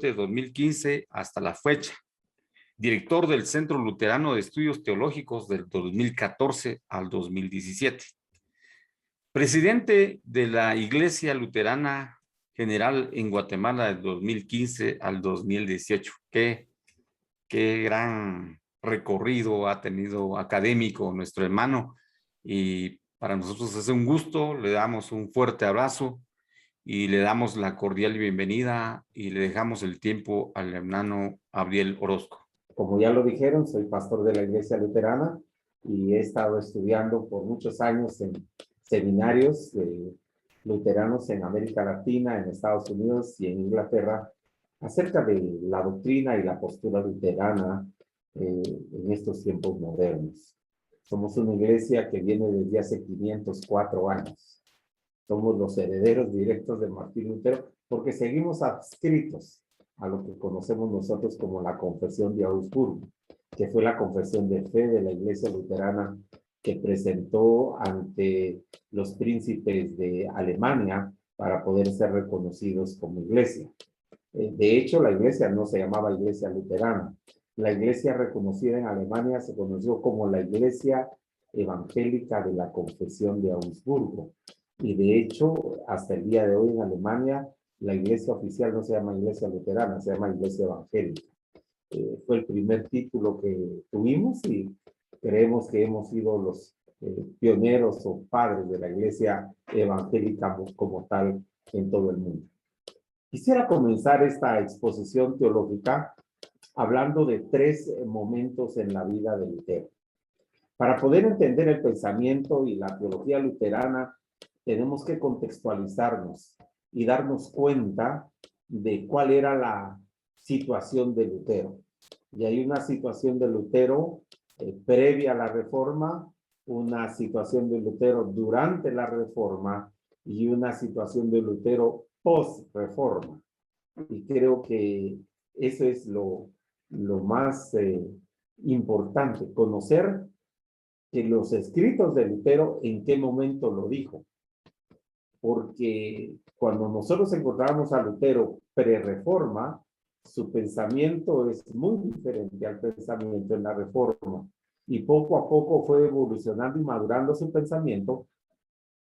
de 2015 hasta la fecha. Director del Centro Luterano de Estudios Teológicos del 2014 al 2017. Presidente de la Iglesia Luterana General en Guatemala del 2015 al 2018. Qué gran recorrido ha tenido académico nuestro hermano, y para nosotros es un gusto. Le damos un fuerte abrazo y le damos la cordial bienvenida y le dejamos el tiempo al hermano Abriel Orozco. Como ya lo dijeron, soy pastor de la Iglesia Luterana y he estado estudiando por muchos años en seminarios luteranos en América Latina, en Estados Unidos y en Inglaterra, acerca de la doctrina y la postura luterana en estos tiempos modernos. Somos una iglesia que viene desde hace 504 años. Somos los herederos directos de Martín Lutero porque seguimos adscritos a lo que conocemos nosotros como la Confesión de Augsburgo, que fue la confesión de fe de la Iglesia Luterana que presentó ante los príncipes de Alemania para poder ser reconocidos como iglesia. De hecho, la iglesia no se llamaba Iglesia Luterana. La iglesia reconocida en Alemania se conoció como la Iglesia Evangélica de la Confesión de Augsburgo. Y de hecho, hasta el día de hoy en Alemania, la iglesia oficial no se llama Iglesia Luterana, se llama Iglesia Evangélica. Fue el primer título que tuvimos y creemos que hemos sido los pioneros o padres de la Iglesia Evangélica como tal en todo el mundo. Quisiera comenzar esta exposición teológica hablando de 3 momentos en la vida de Lutero. Para poder entender el pensamiento y la teología luterana, tenemos que contextualizarnos y darnos cuenta de cuál era la situación de Lutero. Y hay una situación de Lutero previa a la Reforma, una situación de Lutero durante la Reforma y una situación de Lutero post-Reforma. Y creo que eso es lo más importante, conocer que los escritos de Lutero, en qué momento lo dijo. Porque cuando nosotros encontramos a Lutero pre-reforma, su pensamiento es muy diferente al pensamiento en la reforma. Y poco a poco fue evolucionando y madurando su pensamiento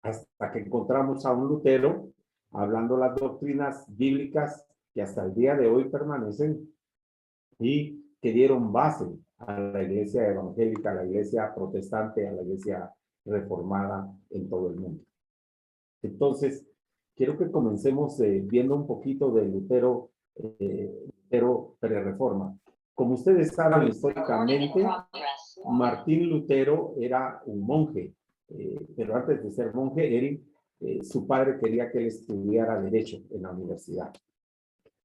hasta que encontramos a un Lutero hablando las doctrinas bíblicas que hasta el día de hoy permanecen y que dieron base a la iglesia evangélica, a la iglesia protestante, a la iglesia reformada en todo el mundo. Entonces, quiero que comencemos viendo un poquito de Lutero pre-reforma. Como ustedes saben, históricamente, Martín Lutero era un monje, pero antes de ser monje, su padre quería que él estudiara Derecho en la universidad.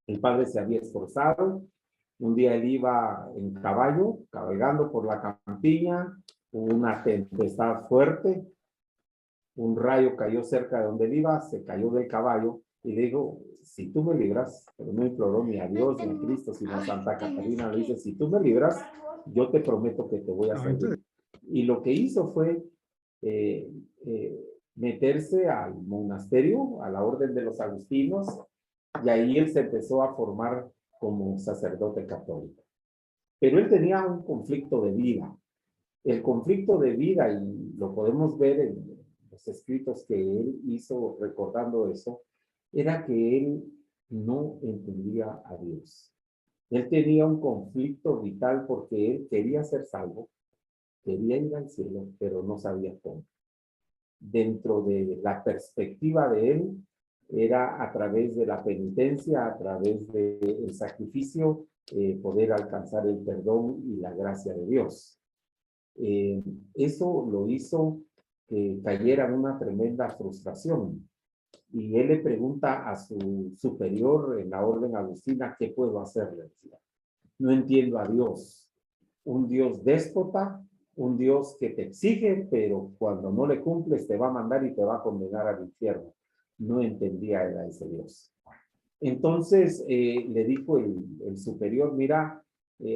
El padre se había esforzado. Un día él iba en caballo, cabalgando por la campiña, hubo una tempestad fuerte, un rayo cayó cerca de donde él iba, se cayó del caballo y le dijo, si tú me libras, pero no imploró ni a Dios ni a Cristo, sino a Santa Catarina, le dice, si tú me libras, yo te prometo que te voy a servir. Y lo que hizo fue meterse al monasterio, a la orden de los agustinos, y ahí él se empezó a formar como sacerdote católico. Pero él tenía un conflicto de vida. El conflicto de vida, y lo podemos ver en los escritos que él hizo recordando eso, era que él no entendía a Dios. Él tenía un conflicto vital porque él quería ser salvo, quería ir al cielo, pero no sabía cómo. Dentro de la perspectiva de él, era a través de la penitencia, a través del sacrificio, poder alcanzar el perdón y la gracia de Dios. Eso lo hizo que cayera en una tremenda frustración. Y él le pregunta a su superior en la orden agustina, ¿qué puedo hacer? Le decía. No entiendo a Dios. Un Dios déspota, un Dios que te exige, pero cuando no le cumples te va a mandar y te va a condenar al infierno. No entendía a ese Dios. Entonces le dijo el superior, mira,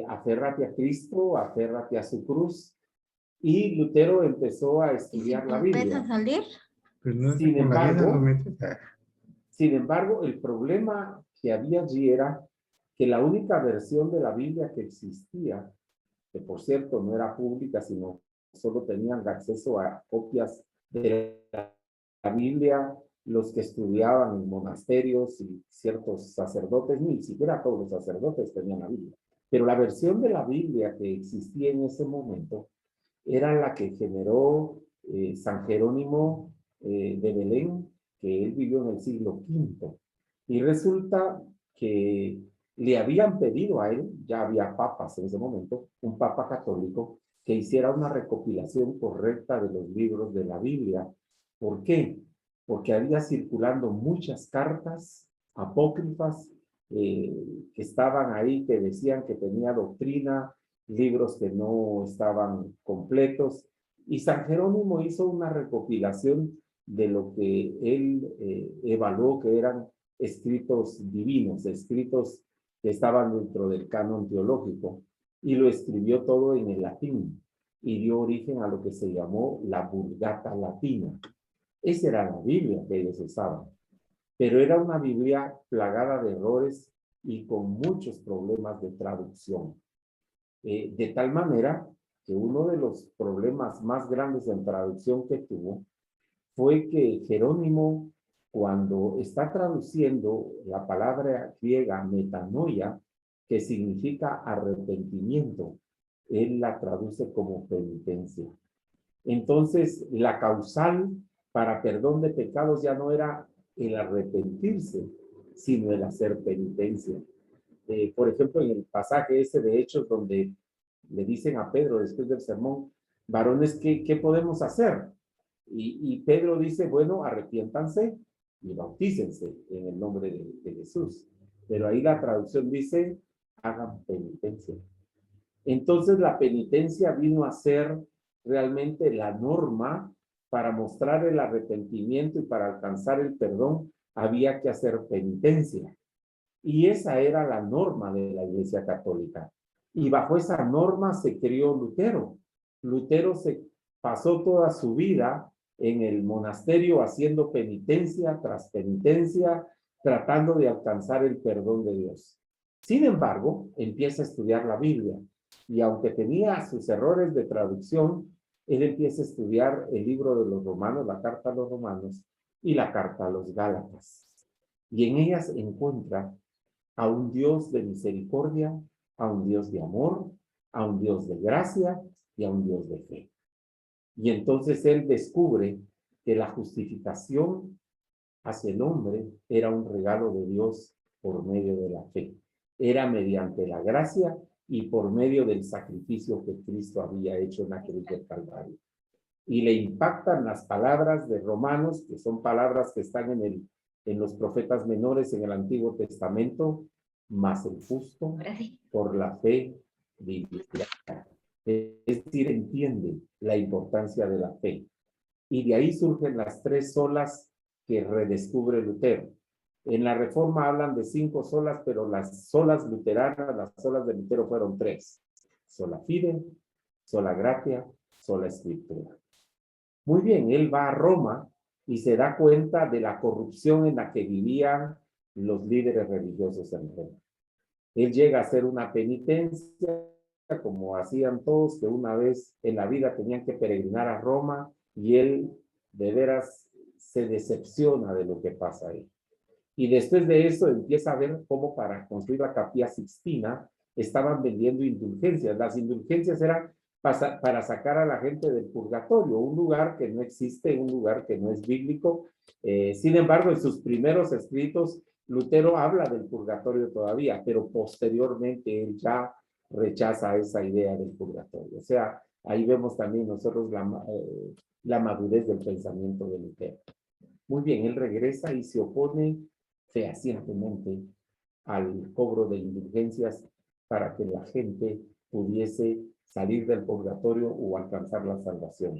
aférrate a Cristo, aférrate a su cruz. Y Lutero empezó a estudiar la Biblia. ¿Empieza a salir? Pues no, Sin embargo, el problema que había allí era que la única versión de la Biblia que existía, que por cierto no era pública, sino solo tenían acceso a copias de la Biblia los que estudiaban en monasterios y ciertos sacerdotes, ni siquiera todos los sacerdotes tenían la Biblia. Pero la versión de la Biblia que existía en ese momento era la que generó San Jerónimo de Belén, que él vivió en el siglo V. Y resulta que le habían pedido a él, ya había papas en ese momento, un papa católico, que hiciera una recopilación correcta de los libros de la Biblia. ¿Por qué? Porque había circulando muchas cartas apócrifas que estaban ahí, que decían que tenía doctrina, libros que no estaban completos, y San Jerónimo hizo una recopilación de lo que él evaluó que eran escritos divinos, escritos que estaban dentro del canon teológico, y lo escribió todo en el latín, y dio origen a lo que se llamó la Vulgata Latina. Esa era la Biblia que ellos usaban, pero era una Biblia plagada de errores y con muchos problemas de traducción. De tal manera que uno de los problemas más grandes en traducción que tuvo fue que Jerónimo, cuando está traduciendo la palabra griega metanoia, que significa arrepentimiento, él la traduce como penitencia. Entonces, la causal para perdón de pecados ya no era el arrepentirse, sino el hacer penitencia. Por ejemplo, en el pasaje ese de Hechos, donde le dicen a Pedro después del sermón, varones, ¿qué podemos hacer? Y Pedro dice, bueno, arrepiéntanse y bautícense en el nombre de Jesús. Pero ahí la traducción dice, hagan penitencia. Entonces la penitencia vino a ser realmente la norma para mostrar el arrepentimiento y para alcanzar el perdón había que hacer penitencia. Y esa era la norma de la Iglesia Católica. Y bajo esa norma se crió Lutero. Lutero se pasó toda su vida en el monasterio haciendo penitencia tras penitencia, tratando de alcanzar el perdón de Dios. Sin embargo, empieza a estudiar la Biblia y aunque tenía sus errores de traducción, él empieza a estudiar el libro de los Romanos, la carta a los Romanos y la carta a los Gálatas. Y en ellas encuentra a un Dios de misericordia, a un Dios de amor, a un Dios de gracia y a un Dios de fe. Y entonces él descubre que la justificación hacia el hombre era un regalo de Dios por medio de la fe. Era mediante la gracia y por medio del sacrificio que Cristo había hecho en la cruz del Calvario. Y le impactan las palabras de Romanos, que son palabras que están en los profetas menores en el Antiguo Testamento, más el justo por la fe vivirá. Es decir, entiende la importancia de la fe. Y de ahí surgen las tres solas que redescubre Lutero. En la Reforma hablan de 5 solas, pero las solas luteranas, las solas de Lutero fueron 3. Sola fide, sola gratia, sola escritura. Muy bien, él va a Roma y se da cuenta de la corrupción en la que vivían los líderes religiosos en Roma. Él llega a hacer una penitencia, como hacían todos, que una vez en la vida tenían que peregrinar a Roma, y él de veras se decepciona de lo que pasa ahí. Y después de eso empieza a ver cómo para construir la Capilla Sixtina estaban vendiendo indulgencias. Las indulgencias eran para sacar a la gente del purgatorio, un lugar que no existe, un lugar que no es bíblico. Sin embargo, en sus primeros escritos, Lutero habla del purgatorio todavía, pero posteriormente él ya rechaza esa idea del purgatorio. O sea, ahí vemos también nosotros la madurez del pensamiento de Lutero. Muy bien, él regresa y se opone fehacientemente al cobro de indulgencias para que la gente pudiese salir del purgatorio o alcanzar la salvación.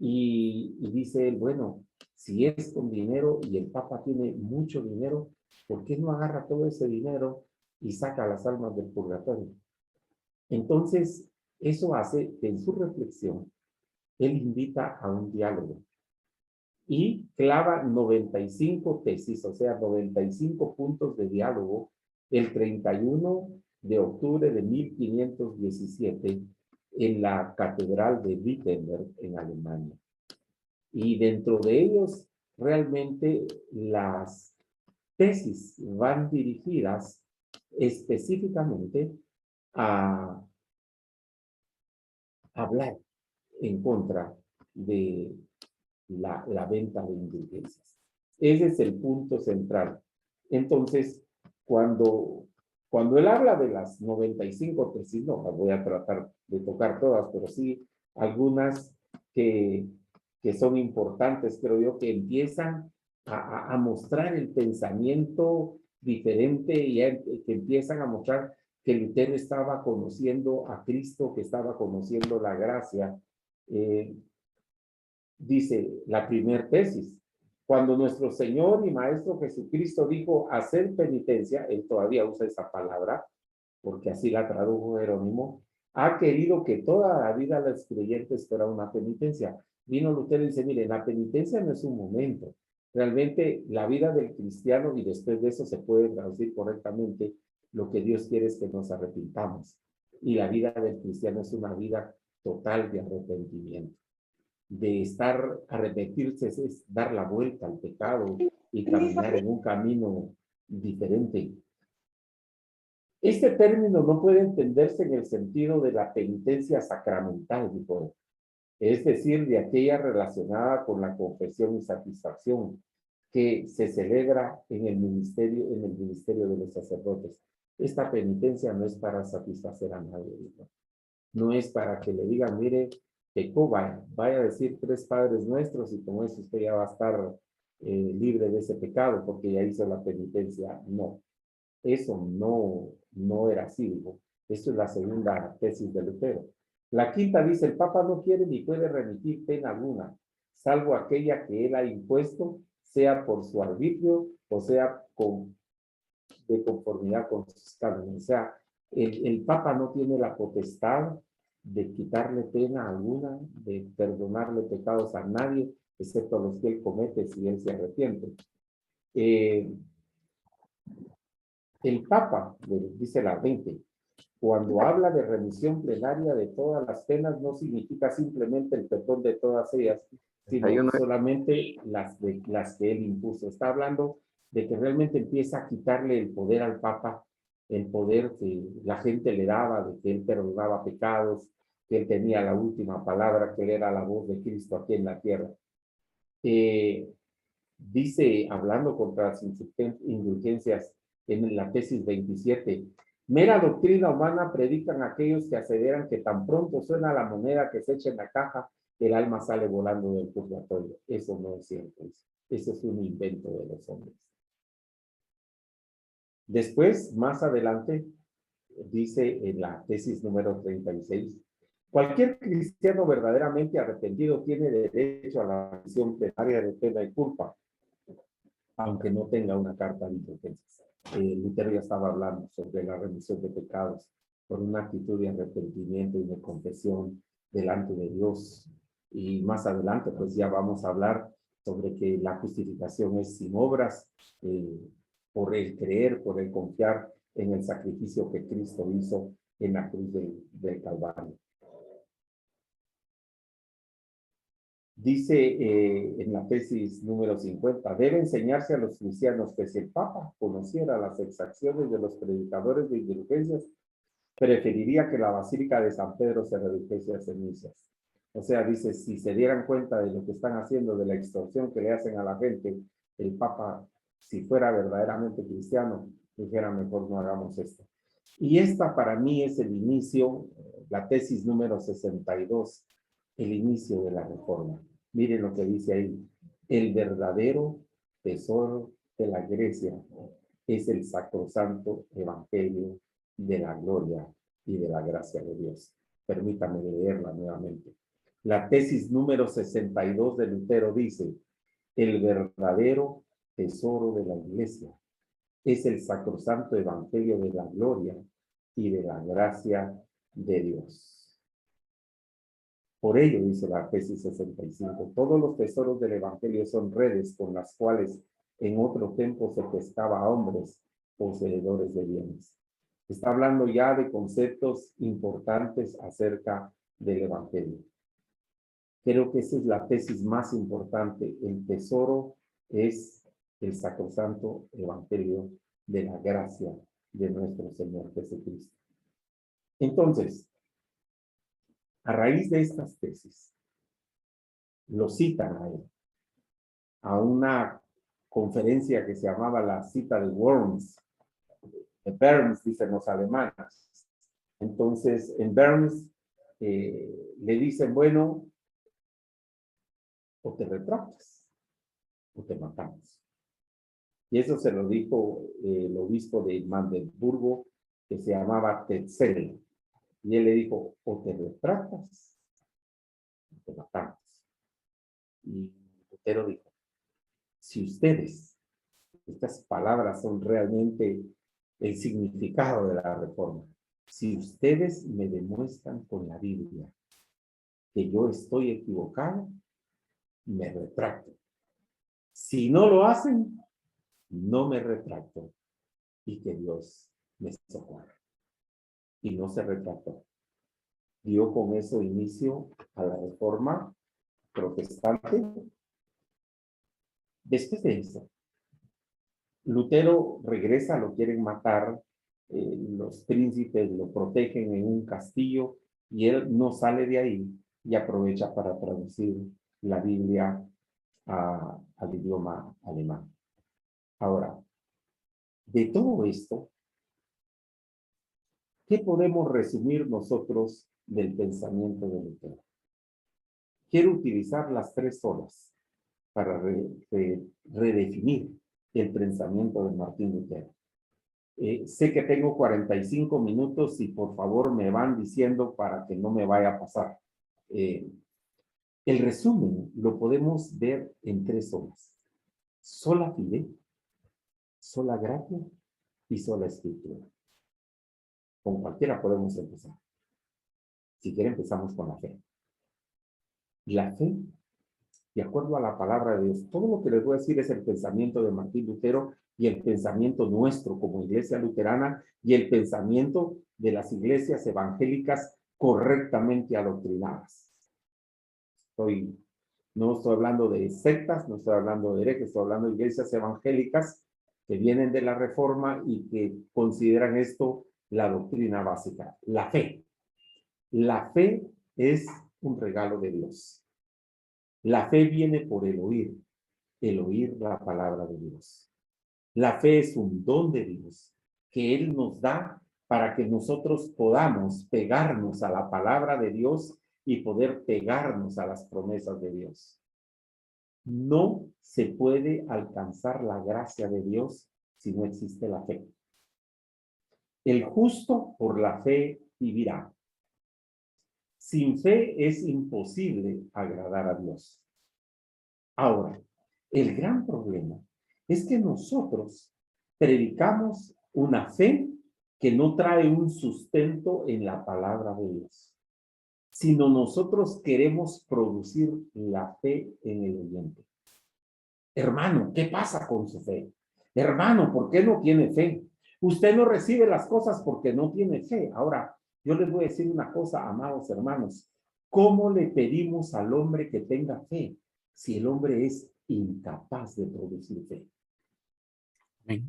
Y dice él, bueno, si es con dinero y el Papa tiene mucho dinero, ¿por qué no agarra todo ese dinero y saca las almas del purgatorio? Entonces, eso hace que en su reflexión, él invita a un diálogo y clava 95 tesis, o sea, 95 puntos de diálogo el 31 de octubre de 1517 en la Catedral de Wittenberg en Alemania. Y dentro de ellos, realmente las tesis van dirigidas específicamente a hablar en contra de la venta de indulgencias. Ese es el punto central. Entonces, cuando él habla de las 95 tesis, no las voy a tratar de tocar todas, pero sí algunas que son importantes, creo yo, que empiezan a mostrar el pensamiento diferente y que empiezan a mostrar que Lutero estaba conociendo a Cristo, que estaba conociendo la gracia. Dice la primer tesis, cuando nuestro Señor y Maestro Jesucristo dijo hacer penitencia, él todavía usa esa palabra, porque así la tradujo Jerónimo, ha querido que toda la vida de los creyentes fuera una penitencia. Vino Lutero y dice, mire, la penitencia no es un momento. Realmente la vida del cristiano, y después de eso se puede traducir correctamente, lo que Dios quiere es que nos arrepintamos. Y la vida del cristiano es una vida total de arrepentimiento. De arrepentirse es dar la vuelta al pecado y caminar en un camino diferente. Este término no puede entenderse en el sentido de la penitencia sacramental, dijo, es decir, de aquella relacionada con la confesión y satisfacción que se celebra en el ministerio de los sacerdotes. Esta penitencia no es para satisfacer a nadie, dijo. No es para que le digan, mire, pecó, vaya a decir 3 Padres Nuestros y con eso usted ya va a estar libre de ese pecado porque ya hizo la penitencia. No, eso no era así, digo. Esto es la segunda tesis de Lutero. La quinta dice, el Papa no quiere ni puede remitir pena alguna, salvo aquella que él ha impuesto, sea por su arbitrio o sea de conformidad con sus cánones. O sea, el Papa no tiene la potestad de quitarle pena alguna, de perdonarle pecados a nadie, excepto a los que él comete si él se arrepiente. El Papa, dice la 20, cuando habla de remisión plenaria de todas las penas, no significa simplemente el perdón de todas ellas, sino solamente las que él impuso. Está hablando de que realmente empieza a quitarle el poder al Papa, el poder que la gente le daba, de que él perdonaba pecados, que él tenía la última palabra, que él era la voz de Cristo aquí en la tierra. Dice, hablando contra las indulgencias en la tesis 27, mera doctrina humana predican aquellos que aseveran que tan pronto suena la moneda que se echa en la caja, el alma sale volando del purgatorio. Eso no es cierto. Eso es un invento de los hombres. Después, más adelante, dice en la tesis número 36, cualquier cristiano verdaderamente arrepentido tiene derecho a la remisión plenaria de pena y culpa, aunque no tenga una carta de indulgencias. Lutero ya estaba hablando sobre la remisión de pecados por una actitud de arrepentimiento y de confesión delante de Dios. Y más adelante, pues ya vamos a hablar sobre que la justificación es sin obras, por el creer, por el confiar en el sacrificio que Cristo hizo en la cruz del Calvario. Dice en la tesis número 50, debe enseñarse a los cristianos que si el Papa conociera las exacciones de los predicadores de indulgencias, preferiría que la Basílica de San Pedro se redujese a cenizas. O sea, dice, si se dieran cuenta de lo que están haciendo, de la extorsión que le hacen a la gente, el Papa, si fuera verdaderamente cristiano, dijera, mejor no hagamos esto. Y esta para mí es el inicio, la tesis número 62, el inicio de la reforma. Miren lo que dice ahí. El verdadero tesoro de la Iglesia es el sacrosanto evangelio de la gloria y de la gracia de Dios. Permítame leerla nuevamente. La tesis número 62 de Lutero dice, el verdadero tesoro de la Iglesia es el sacrosanto evangelio de la gloria y de la gracia de Dios. Por ello, dice la tesis 65, todos los tesoros del evangelio son redes con las cuales en otro tiempo se pescaba a hombres, poseedores de bienes. Está hablando ya de conceptos importantes acerca del Evangelio. Creo que esa es la tesis más importante. El tesoro es el sacrosanto Evangelio de la gracia de nuestro Señor Jesucristo. Entonces, a raíz de estas tesis, lo citan a él, a una conferencia que se llamaba la cita de Worms, de Worms, dicen los alemanes. Entonces, en Worms le dicen, bueno, o te retractas, o te matamos. Y eso se lo dijo el obispo de Magdeburgo, que se llamaba Tetzel. Y él le dijo, o te retractas, o te matamos. Y Lutero dijo, si ustedes, estas palabras son realmente el significado de la reforma, si ustedes me demuestran con la Biblia que yo estoy equivocado, me retracto. Si no lo hacen, no me retracto, y que Dios me socorra. Y no se retractó. Dio con eso inicio a la reforma protestante. Después de eso, Lutero regresa, lo quieren matar, los príncipes lo protegen en un castillo y él no sale de ahí y aprovecha para traducir la Biblia al idioma alemán. Ahora, de todo esto, ¿qué podemos resumir nosotros del pensamiento de Lutero? Quiero utilizar las 3 olas para redefinir el pensamiento de Martín Lutero. Sé que tengo 45 minutos y por favor me van diciendo para que no me vaya a pasar. El resumen lo podemos ver en 3 olas. Sola fide, sola gratia y sola escritura. Con cualquiera podemos empezar. Si quiere empezamos con la fe. La fe, de acuerdo a la palabra de Dios, todo lo que les voy a decir es el pensamiento de Martín Lutero y el pensamiento nuestro como iglesia luterana y el pensamiento de las iglesias evangélicas correctamente adoctrinadas. No estoy hablando de sectas, no estoy hablando de herejes, estoy hablando de iglesias evangélicas que vienen de la Reforma y que consideran esto la doctrina básica. La fe. La fe es un regalo de Dios. La fe viene por el oír la palabra de Dios. La fe es un don de Dios que Él nos da para que nosotros podamos pegarnos a la palabra de Dios y poder pegarnos a las promesas de Dios. No se puede alcanzar la gracia de Dios si no existe la fe. El justo por la fe vivirá. Sin fe es imposible agradar a Dios. Ahora, el gran problema es que nosotros predicamos una fe que no trae un sustento en la palabra de Dios, sino nosotros queremos producir la fe en el oyente. Hermano, ¿qué pasa con su fe? Hermano, ¿por qué no tiene fe? Usted no recibe las cosas porque no tiene fe. Ahora, yo les voy a decir una cosa, amados hermanos. ¿Cómo le pedimos al hombre que tenga fe si el hombre es incapaz de producir fe? Amén.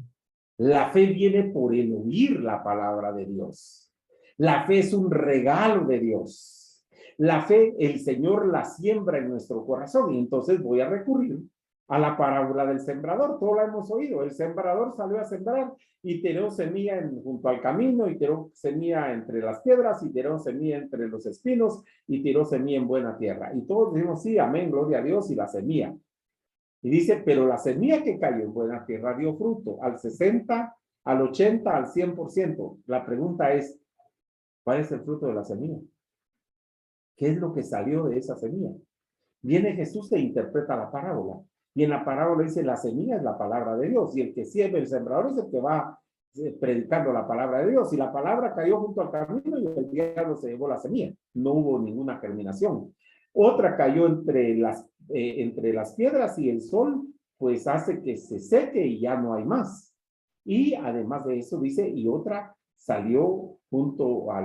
La fe viene por el oír la palabra de Dios. La fe es un regalo de Dios. La fe, el Señor la siembra en nuestro corazón y entonces voy a recurrir a la parábola del sembrador. Todos la hemos oído. El sembrador salió a sembrar y tiró semilla junto al camino y tiró semilla entre las piedras y tiró semilla entre los espinos y tiró semilla en buena tierra. Y todos decimos, sí, amén, gloria a Dios y la semilla. Y dice, pero la semilla que cayó en buena tierra dio fruto al 60, al 80, al 100%. La pregunta es, ¿cuál es el fruto de la semilla? ¿Qué es lo que salió de esa semilla? Viene Jesús e interpreta la parábola. Y en la parábola dice, la semilla es la palabra de Dios. Y el que siembra, el sembrador, es el que va predicando la palabra de Dios. Y la palabra cayó junto al camino y el diablo se llevó la semilla. No hubo ninguna germinación. Otra cayó entre las piedras y el sol, pues hace que se seque y ya no hay más. Y además de eso dice, y otra salió junto a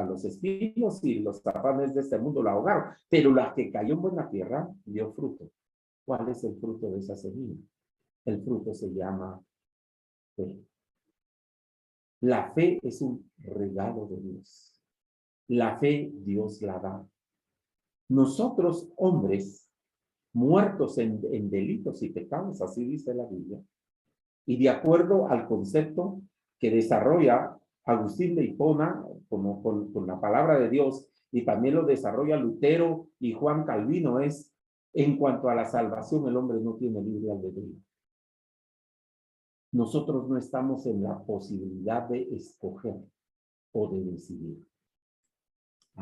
los espinos y los afanes de este mundo la ahogaron. Pero la que cayó en buena tierra dio fruto. ¿Cuál es el fruto de esa semilla? El fruto se llama fe. La fe es un regalo de Dios. La fe Dios la da. Nosotros, hombres, muertos en delitos y pecados, así dice la Biblia, y de acuerdo al concepto que desarrolla Agustín de Hipona como con la palabra de Dios, y también lo desarrolla Lutero y Juan Calvino, es en cuanto a la salvación, el hombre no tiene libre albedrío. Nosotros no estamos en la posibilidad de escoger o de decidir.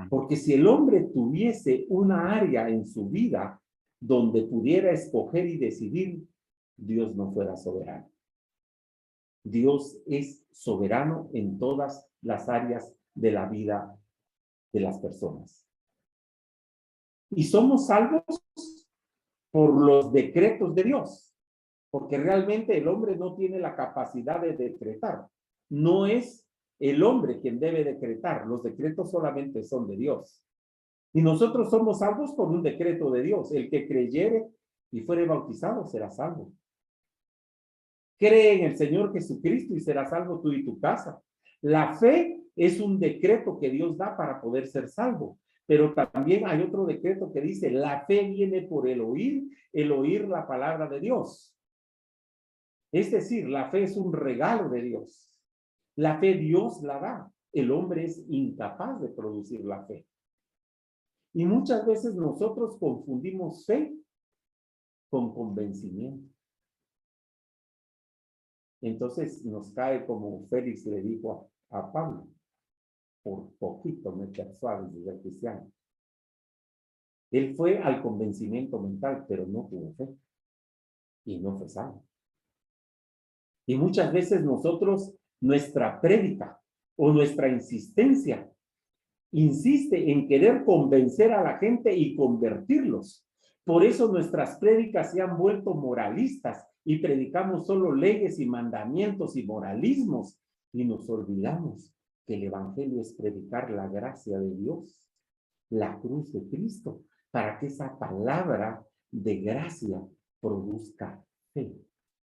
Porque si el hombre tuviese una área en su vida donde pudiera escoger y decidir, Dios no fuera soberano. Dios es soberano en todas las áreas de la vida de las personas. Y somos salvos por los decretos de Dios, porque realmente el hombre no tiene la capacidad de decretar. No es el hombre quien debe decretar, los decretos solamente son de Dios. Y nosotros somos salvos por un decreto de Dios. El que creyere y fuere bautizado será salvo. Cree en el Señor Jesucristo y serás salvo tú y tu casa. La fe es un decreto que Dios da para poder ser salvo. Pero también hay otro decreto que dice, la fe viene por el oír la palabra de Dios. Es decir, la fe es un regalo de Dios. La fe Dios la da. El hombre es incapaz de producir la fe. Y muchas veces nosotros confundimos fe con convencimiento. Entonces nos cae como Félix le dijo a Pablo, por poquito me persuades de ser cristiano. Él fue al convencimiento mental, pero no tuvo fe. Y no fue salvo. Y muchas veces nosotros, nuestra prédica o nuestra insistencia, insiste en querer convencer a la gente y convertirlos. Por eso nuestras prédicas se han vuelto moralistas y predicamos solo leyes y mandamientos y moralismos y nos olvidamos que el evangelio es predicar la gracia de Dios, la cruz de Cristo, para que esa palabra de gracia produzca fe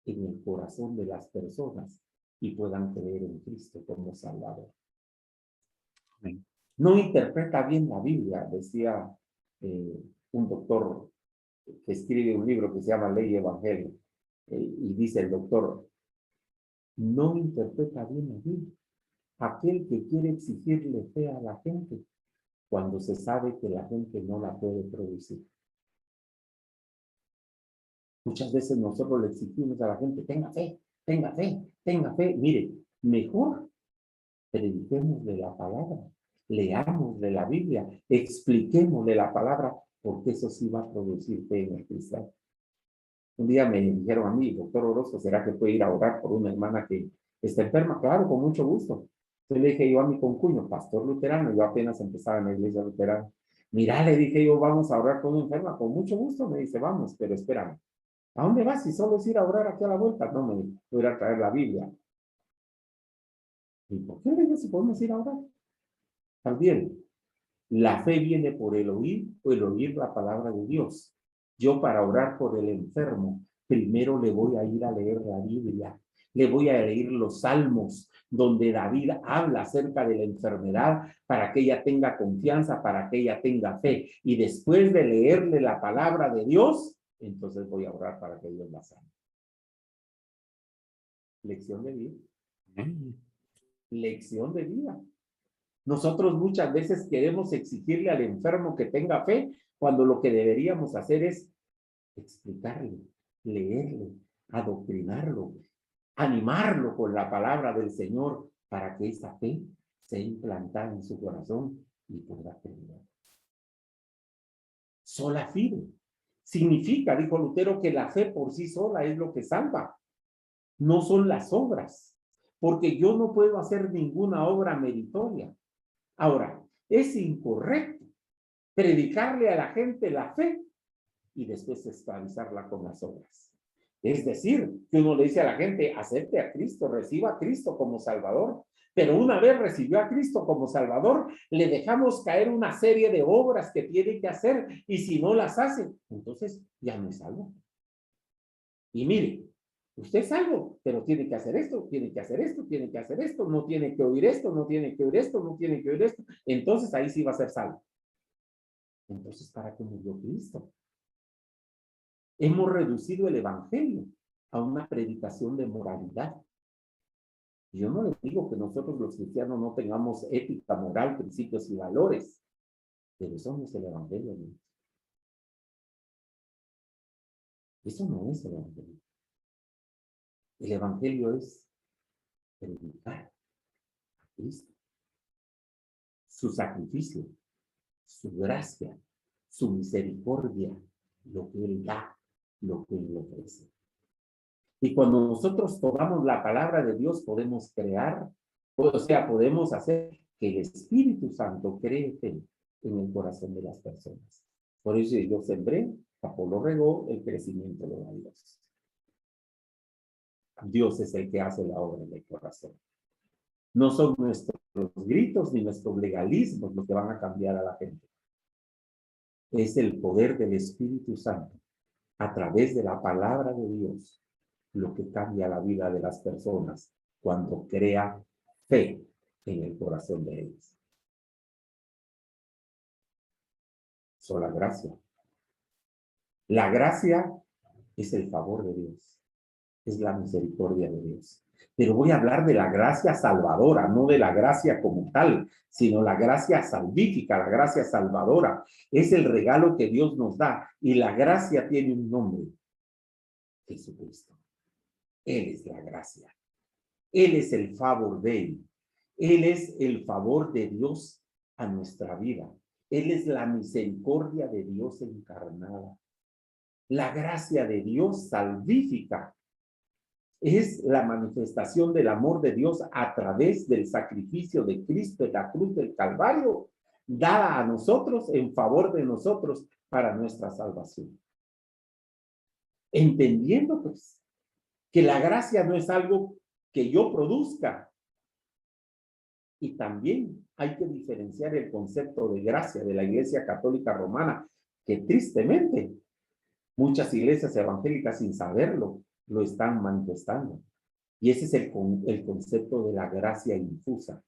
en el corazón de las personas y puedan creer en Cristo como Salvador. Amén. No interpreta bien la Biblia, decía un doctor que escribe un libro que se llama Ley y Evangelio, y dice el doctor, no interpreta bien la Biblia. Aquel que quiere exigirle fe a la gente cuando se sabe que la gente no la puede producir. Muchas veces nosotros le exigimos a la gente, tenga fe, tenga fe, tenga fe. Mire, mejor prediquémosle la palabra. Leamos de la Biblia, expliquémosle la palabra, porque eso sí va a producir fe en el cristiano. Un día me dijeron a mí, doctor Orozco, ¿será que puede ir a orar por una hermana que está enferma? Claro, con mucho gusto. Entonces le dije yo a mi concuño, pastor luterano, yo apenas empezaba en la iglesia luterana. Mira, le dije yo, vamos a orar por una enferma, con mucho gusto. Me dice, vamos, pero espérame. ¿A dónde vas? Si solo es ir a orar aquí a la vuelta. No, me dijo, voy a ir a traer la Biblia. ¿Y por qué le dije si podemos ir a orar? También, la fe viene por el oír la palabra de Dios. Yo para orar por el enfermo, primero le voy a ir a leer la Biblia. Le voy a leer los salmos, donde David habla acerca de la enfermedad para que ella tenga confianza, para que ella tenga fe. Y después de leerle la palabra de Dios, entonces voy a orar para que Dios la sane. Lección de vida. Lección de vida. Nosotros muchas veces queremos exigirle al enfermo que tenga fe, cuando lo que deberíamos hacer es explicarle, leerle, adoctrinarlo, animarlo con la palabra del Señor para que esa fe sea implantada en su corazón y pueda creer. Sola fide significa, dijo Lutero, que la fe por sí sola es lo que salva, no son las obras, porque yo no puedo hacer ninguna obra meritoria. Ahora, es incorrecto predicarle a la gente la fe y después esclavizarla con las obras. Es decir, que uno le dice a la gente, acepte a Cristo, reciba a Cristo como Salvador. Pero una vez recibió a Cristo como Salvador, le dejamos caer una serie de obras que tiene que hacer, y si no las hace, entonces ya no es salvo. Y mire, usted es salvo, pero tiene que hacer esto, tiene que hacer esto, tiene que hacer esto, no tiene que oír esto, no tiene que oír esto, no tiene que oír esto. Entonces ahí sí va a ser salvo. Entonces, ¿para qué murió Cristo? Hemos reducido el evangelio a una predicación de moralidad. Yo no les digo que nosotros los cristianos no tengamos ética, moral, principios y valores, pero eso no es el evangelio, ¿no? Eso no es el evangelio. El evangelio es predicar a Cristo, su sacrificio, su gracia, su misericordia, lo que Él da, lo que Él ofrece. Y cuando nosotros tomamos la palabra de Dios, podemos crear, o sea, podemos hacer que el Espíritu Santo crezca en el corazón de las personas. Por eso yo sembré, Apolo regó, el crecimiento lo da Dios. Dios es el que hace la obra en el corazón. No son nuestros gritos ni nuestros legalismos los que van a cambiar a la gente. Es el poder del Espíritu Santo a través de la palabra de Dios lo que cambia la vida de las personas cuando crea fe en el corazón de ellos. Sola gracia. La gracia es el favor de Dios, es la misericordia de Dios. Pero voy a hablar de la gracia salvadora, no de la gracia como tal, sino la gracia salvífica, la gracia salvadora. Es el regalo que Dios nos da, y la gracia tiene un nombre: Jesucristo. Él es la gracia. Él es el favor de Él. Él es el favor de Dios a nuestra vida. Él es la misericordia de Dios encarnada. La gracia de Dios salvífica es la manifestación del amor de Dios a través del sacrificio de Cristo en la cruz del Calvario, dada a nosotros en favor de nosotros para nuestra salvación. Entendiendo pues que la gracia no es algo que yo produzca. Y también hay que diferenciar el concepto de gracia de la Iglesia Católica Romana, que tristemente muchas iglesias evangélicas, sin saberlo, lo están manifestando. Y ese es el concepto de la gracia infusa.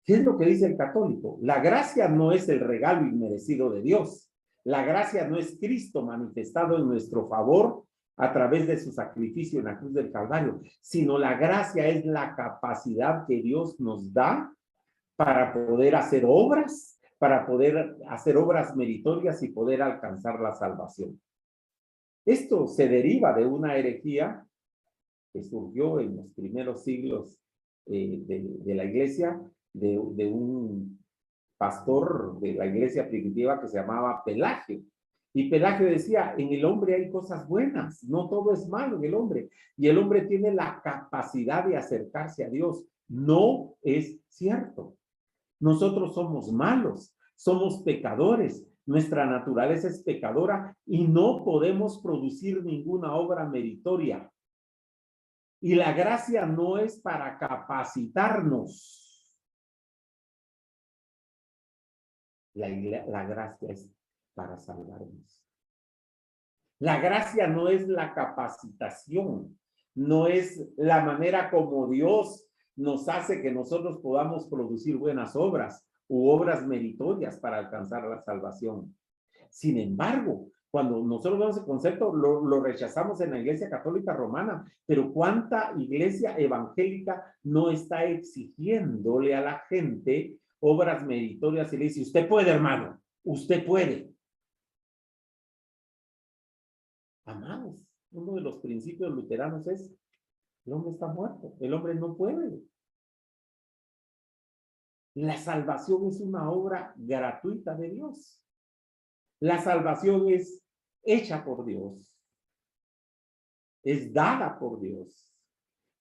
¿Qué es lo que dice el católico? La gracia no es el regalo inmerecido de Dios. La gracia no es Cristo manifestado en nuestro favor a través de su sacrificio en la cruz del Calvario, sino la gracia es la capacidad que Dios nos da para poder hacer obras, meritorias y poder alcanzar la salvación. Esto se deriva de una herejía que surgió en los primeros siglos de la iglesia, de un pastor de la iglesia primitiva que se llamaba Pelagio. Y Pelagio decía, en el hombre hay cosas buenas, no todo es malo en el hombre. Y el hombre tiene la capacidad de acercarse a Dios. No es cierto. Nosotros somos malos, somos pecadores. Nuestra naturaleza es pecadora y no podemos producir ninguna obra meritoria. Y la gracia no es para capacitarnos. La gracia es para salvarnos. La gracia no es la capacitación, no es la manera como Dios nos hace que nosotros podamos producir buenas obras u obras meritorias para alcanzar la salvación. Sin embargo, cuando nosotros vemos el concepto, lo rechazamos en la Iglesia Católica Romana, pero ¿cuánta iglesia evangélica no está exigiéndole a la gente obras meritorias y le dice, usted puede, hermano, usted puede? Amados, uno de los principios luteranos es, el hombre está muerto, el hombre no puede. La salvación es una obra gratuita de Dios. La salvación es hecha por Dios, es dada por Dios,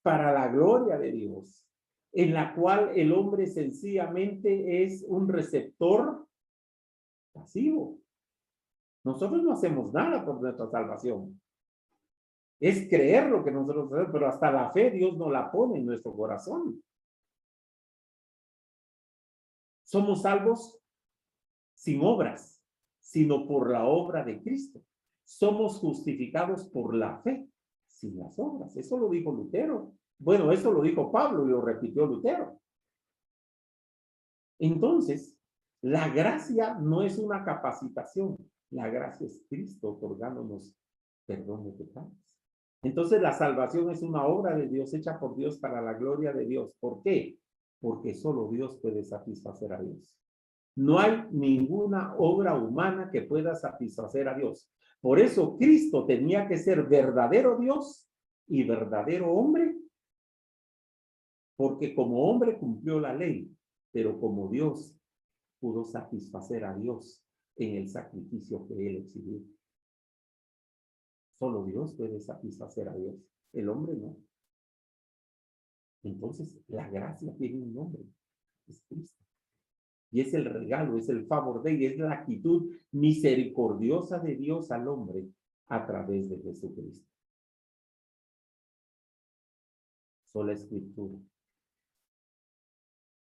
para la gloria de Dios, en la cual el hombre sencillamente es un receptor pasivo. Nosotros no hacemos nada por nuestra salvación. Es creer lo que nosotros hacemos, pero hasta la fe Dios no la pone en nuestro corazón. Somos salvos sin obras, sino por la obra de Cristo. Somos justificados por la fe, sin las obras. Eso lo dijo Lutero. Bueno, eso lo dijo Pablo y lo repitió Lutero. Entonces, la gracia no es una capacitación. La gracia es Cristo otorgándonos perdón de pecados. Entonces, la salvación es una obra de Dios hecha por Dios para la gloria de Dios. ¿Por qué? Porque solo Dios puede satisfacer a Dios. No hay ninguna obra humana que pueda satisfacer a Dios. Por eso Cristo tenía que ser verdadero Dios y verdadero hombre, porque como hombre cumplió la ley, pero como Dios pudo satisfacer a Dios en el sacrificio que él exigió. Solo Dios puede satisfacer a Dios, el hombre no. Entonces, la gracia tiene un nombre, es Cristo. Y es el regalo, es el favor de Dios, es la actitud misericordiosa de Dios al hombre a través de Jesucristo. Sola escritura.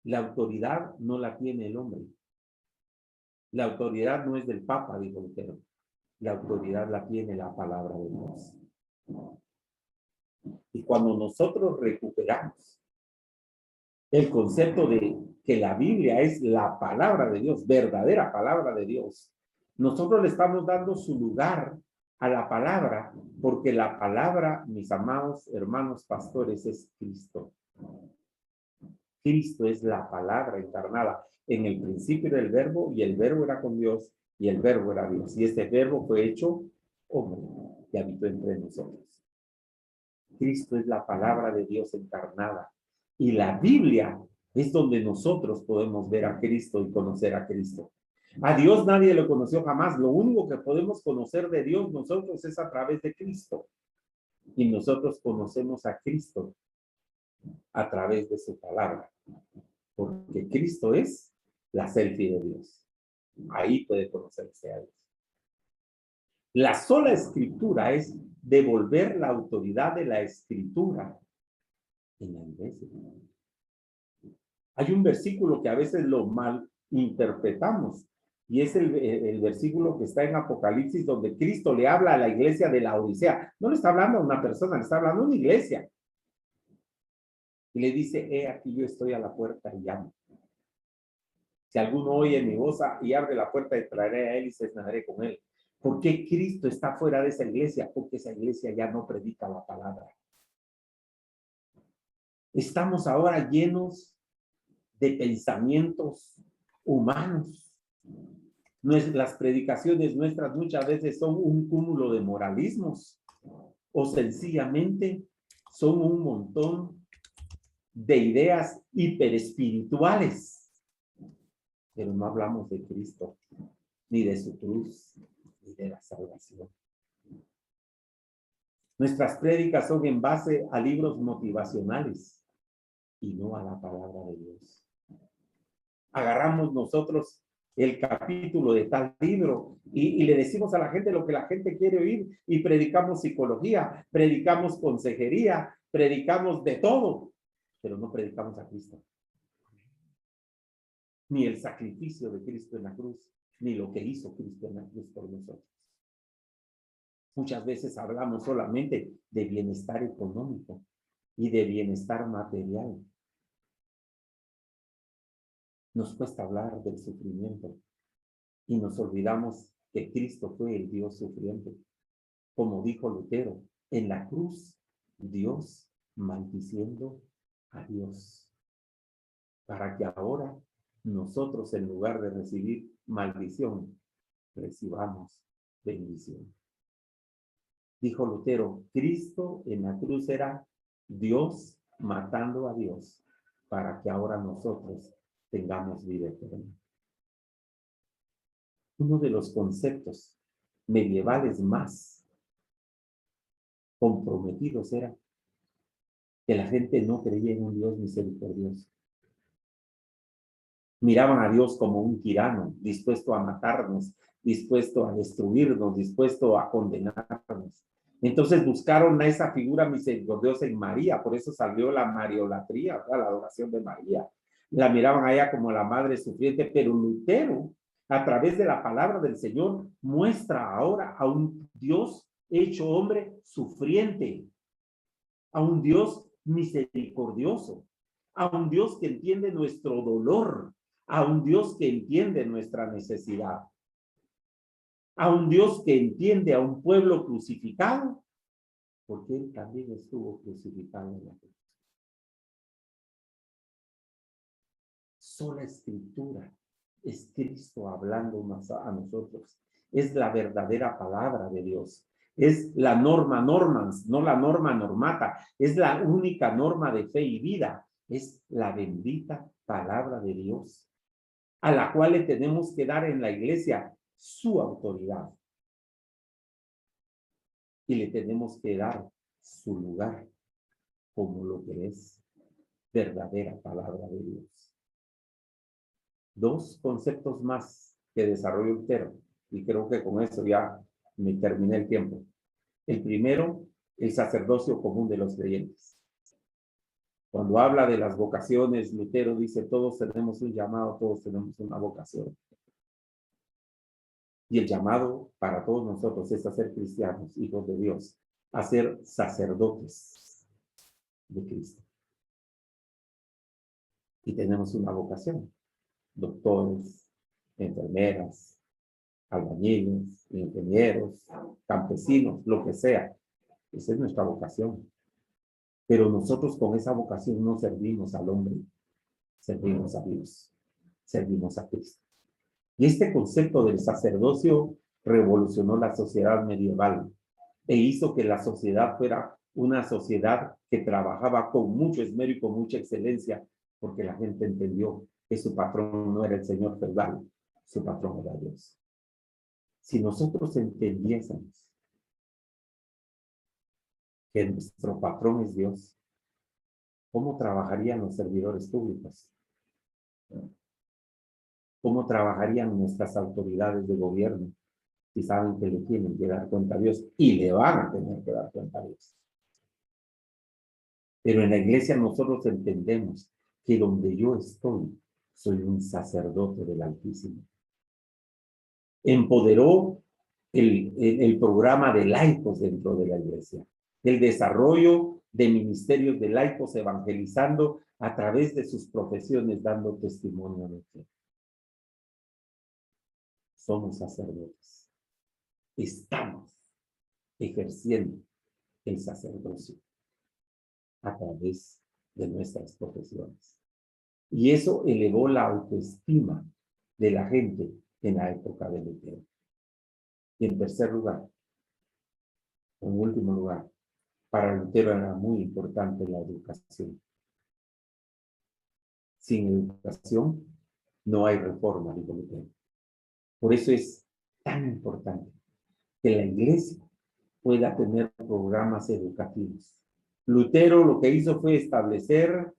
La autoridad no la tiene el hombre. La autoridad no es del Papa, dijo Lutero. La autoridad la tiene la palabra de Dios. Y cuando nosotros recuperamos el concepto de que la Biblia es la palabra de Dios, verdadera palabra de Dios, nosotros le estamos dando su lugar a la palabra, porque la palabra, mis amados hermanos pastores, es Cristo. Cristo es la palabra encarnada. En el principio era el verbo, y el verbo era con Dios, y el verbo era Dios. Y este verbo fue hecho hombre y habitó entre nosotros. Cristo es la palabra de Dios encarnada. Y la Biblia es donde nosotros podemos ver a Cristo y conocer a Cristo. A Dios nadie lo conoció jamás. Lo único que podemos conocer de Dios nosotros es a través de Cristo. Y nosotros conocemos a Cristo a través de su palabra. Porque Cristo es la selfie de Dios. Ahí puede conocerse a Dios. La sola escritura es devolver la autoridad de la escritura en la iglesia. Hay un versículo que a veces lo malinterpretamos y es el versículo que está en Apocalipsis donde Cristo le habla a la iglesia de la Odisea. No le está hablando a una persona, le está hablando a una iglesia. Y le dice, he aquí yo estoy a la puerta y llamo. Si alguno oye mi voz y abre la puerta, entraré a él y cenaré con él. ¿Por qué Cristo está fuera de esa iglesia? Porque esa iglesia ya no predica la palabra. Estamos ahora llenos de pensamientos humanos. Las predicaciones nuestras muchas veces son un cúmulo de moralismos o sencillamente son un montón de ideas hiperespirituales. Pero no hablamos de Cristo, ni de su cruz, ni de la salvación. Nuestras prédicas son en base a libros motivacionales y no a la palabra de Dios. Agarramos nosotros el capítulo de tal libro y le decimos a la gente lo que la gente quiere oír y predicamos psicología, predicamos consejería, predicamos de todo, pero no predicamos a Cristo. Ni el sacrificio de Cristo en la cruz, ni lo que hizo Cristo en la cruz por nosotros. Muchas veces hablamos solamente de bienestar económico y de bienestar material. Nos cuesta hablar del sufrimiento y nos olvidamos que Cristo fue el Dios sufriente. Como dijo Lutero, en la cruz, Dios maldiciendo a Dios. Para que ahora nosotros, en lugar de recibir maldición, recibamos bendición. Dijo Lutero, Cristo en la cruz era Dios matando a Dios para que ahora nosotros tengamos vida eterna. Uno de los conceptos medievales más comprometidos era que la gente no creía en un Dios misericordioso. Miraban a Dios como un tirano, dispuesto a matarnos, dispuesto a destruirnos, dispuesto a condenarnos. Entonces buscaron a esa figura misericordiosa en María, por eso salió la mariolatría, ¿verdad? La adoración de María. La miraban a ella como la madre sufriente, pero Lutero, a través de la palabra del Señor, muestra ahora a un Dios hecho hombre sufriente, a un Dios misericordioso, a un Dios que entiende nuestro dolor, a un Dios que entiende nuestra necesidad, a un Dios que entiende a un pueblo crucificado, porque él también estuvo crucificado en la cruz. Sola escritura es Cristo hablando a nosotros. Es la verdadera palabra de Dios. Es la norma normans, no la norma normata. Es la única norma de fe y vida. Es la bendita palabra de Dios, a la cual le tenemos que dar en la iglesia su autoridad. Y le tenemos que dar su lugar como lo que es verdadera palabra de Dios. Dos conceptos más que desarrolló Lutero, y creo que con eso ya me terminé el tiempo. El primero, el sacerdocio común de los creyentes. Cuando habla de las vocaciones, Lutero dice, todos tenemos un llamado, todos tenemos una vocación. Y el llamado para todos nosotros es a ser cristianos, hijos de Dios, a ser sacerdotes de Cristo. Y tenemos una vocación, doctores, enfermeras, albañiles, ingenieros, campesinos, lo que sea. Esa es nuestra vocación. Pero nosotros con esa vocación no servimos al hombre, servimos a Dios, servimos a Cristo. Y este concepto del sacerdocio revolucionó la sociedad medieval e hizo que la sociedad fuera una sociedad que trabajaba con mucho esmero y con mucha excelencia, porque la gente entendió que su patrón no era el señor feudal, su patrón era Dios. Si nosotros entendiésemos que nuestro patrón es Dios, ¿cómo trabajarían los servidores públicos? ¿Cómo trabajarían nuestras autoridades de gobierno si saben que le tienen que dar cuenta a Dios y le van a tener que dar cuenta a Dios? Pero en la iglesia nosotros entendemos que donde yo estoy, soy un sacerdote del Altísimo. Empoderó el programa de laicos dentro de la iglesia, el desarrollo de ministerios de laicos evangelizando a través de sus profesiones, dando testimonio de fe. Somos sacerdotes. Estamos ejerciendo el sacerdocio a través de nuestras profesiones. Y eso elevó la autoestima de la gente en la época de Lutero. Y en tercer lugar, en último lugar, para Lutero era muy importante la educación. Sin educación no hay reforma, dijo Lutero. Por eso es tan importante que la iglesia pueda tener programas educativos. Lutero lo que hizo fue establecer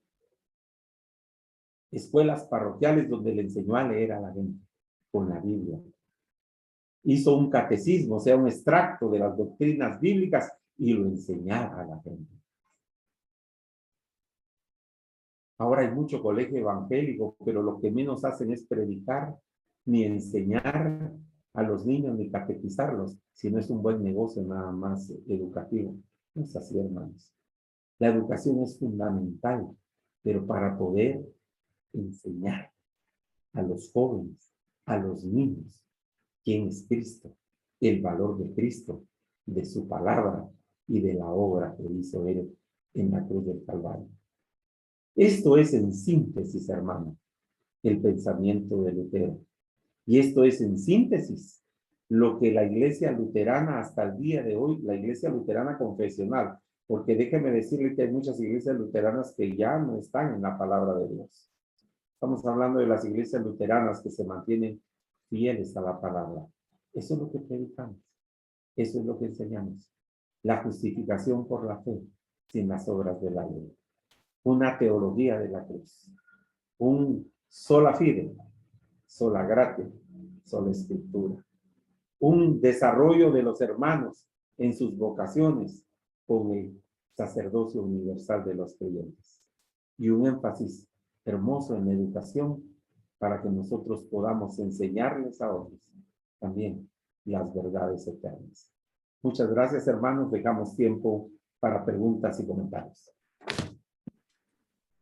escuelas parroquiales donde le enseñó a leer a la gente con la Biblia. Hizo un catecismo, o sea, un extracto de las doctrinas bíblicas y lo enseñaba a la gente. Ahora hay mucho colegio evangélico, pero lo que menos hacen es predicar, ni enseñar a los niños, ni catequizarlos, si no es un buen negocio nada más educativo. No es así, hermanos. La educación es fundamental, pero para poder enseñar a los jóvenes, a los niños, quién es Cristo, el valor de Cristo, de su palabra y de la obra que hizo Él en la cruz del Calvario. Esto es en síntesis, hermano, el pensamiento de Lutero. Y esto es en síntesis lo que la iglesia luterana hasta el día de hoy, la iglesia luterana confesional, porque déjeme decirle que hay muchas iglesias luteranas que ya no están en la palabra de Dios. Estamos hablando de las iglesias luteranas que se mantienen fieles a la palabra. Eso es lo que predicamos. Eso es lo que enseñamos. La justificación por la fe, sin las obras de la ley. Una teología de la cruz. Un sola fide, sola gratia, sola escritura. Un desarrollo de los hermanos en sus vocaciones con el sacerdocio universal de los creyentes. Y un énfasis hermoso en la educación para que nosotros podamos enseñarles a otros también las verdades eternas. Muchas gracias, hermanos. Dejamos tiempo para preguntas y comentarios.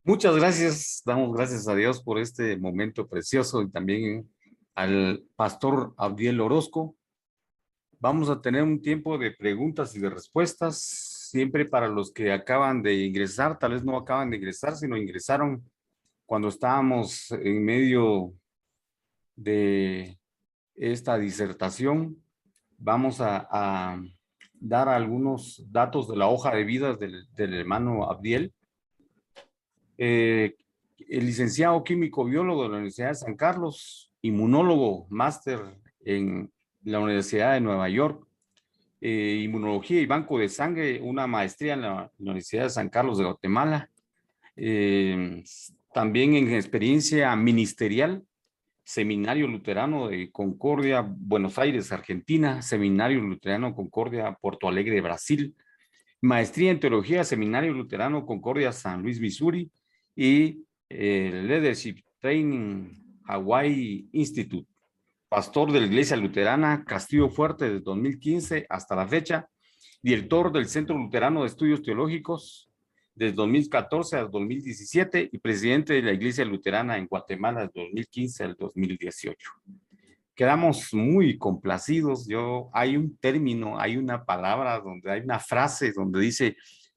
Muchas gracias, damos gracias a Dios por este momento precioso y también al pastor Abdiel Orozco. Vamos a tener un tiempo de preguntas y de respuestas, siempre para los que acaban de ingresar, tal vez no acaban de ingresar, sino ingresaron cuando estábamos en medio de esta disertación. Vamos a dar algunos datos de la hoja de vida del hermano Abdiel. El licenciado químico biólogo de la Universidad de San Carlos, inmunólogo, máster en la Universidad de Nueva York, inmunología y banco de sangre, una maestría en la Universidad de San Carlos de Guatemala, también en experiencia ministerial, Seminario Luterano de Concordia, Buenos Aires, Argentina, Seminario Luterano Concordia, Porto Alegre, Brasil, maestría en teología, Seminario Luterano Concordia, San Luis, Missouri, y Leadership Training Hawaii Institute. Pastor de la Iglesia Luterana Castillo Fuerte desde 2015 hasta la fecha, director del Centro Luterano de Estudios Teológicos desde 2014 al 2017 y presidente de la Iglesia Luterana en Guatemala desde 2015 al 2018. Quedamos muy complacidos. Hay un término, hay una palabra, hay una frase donde dice,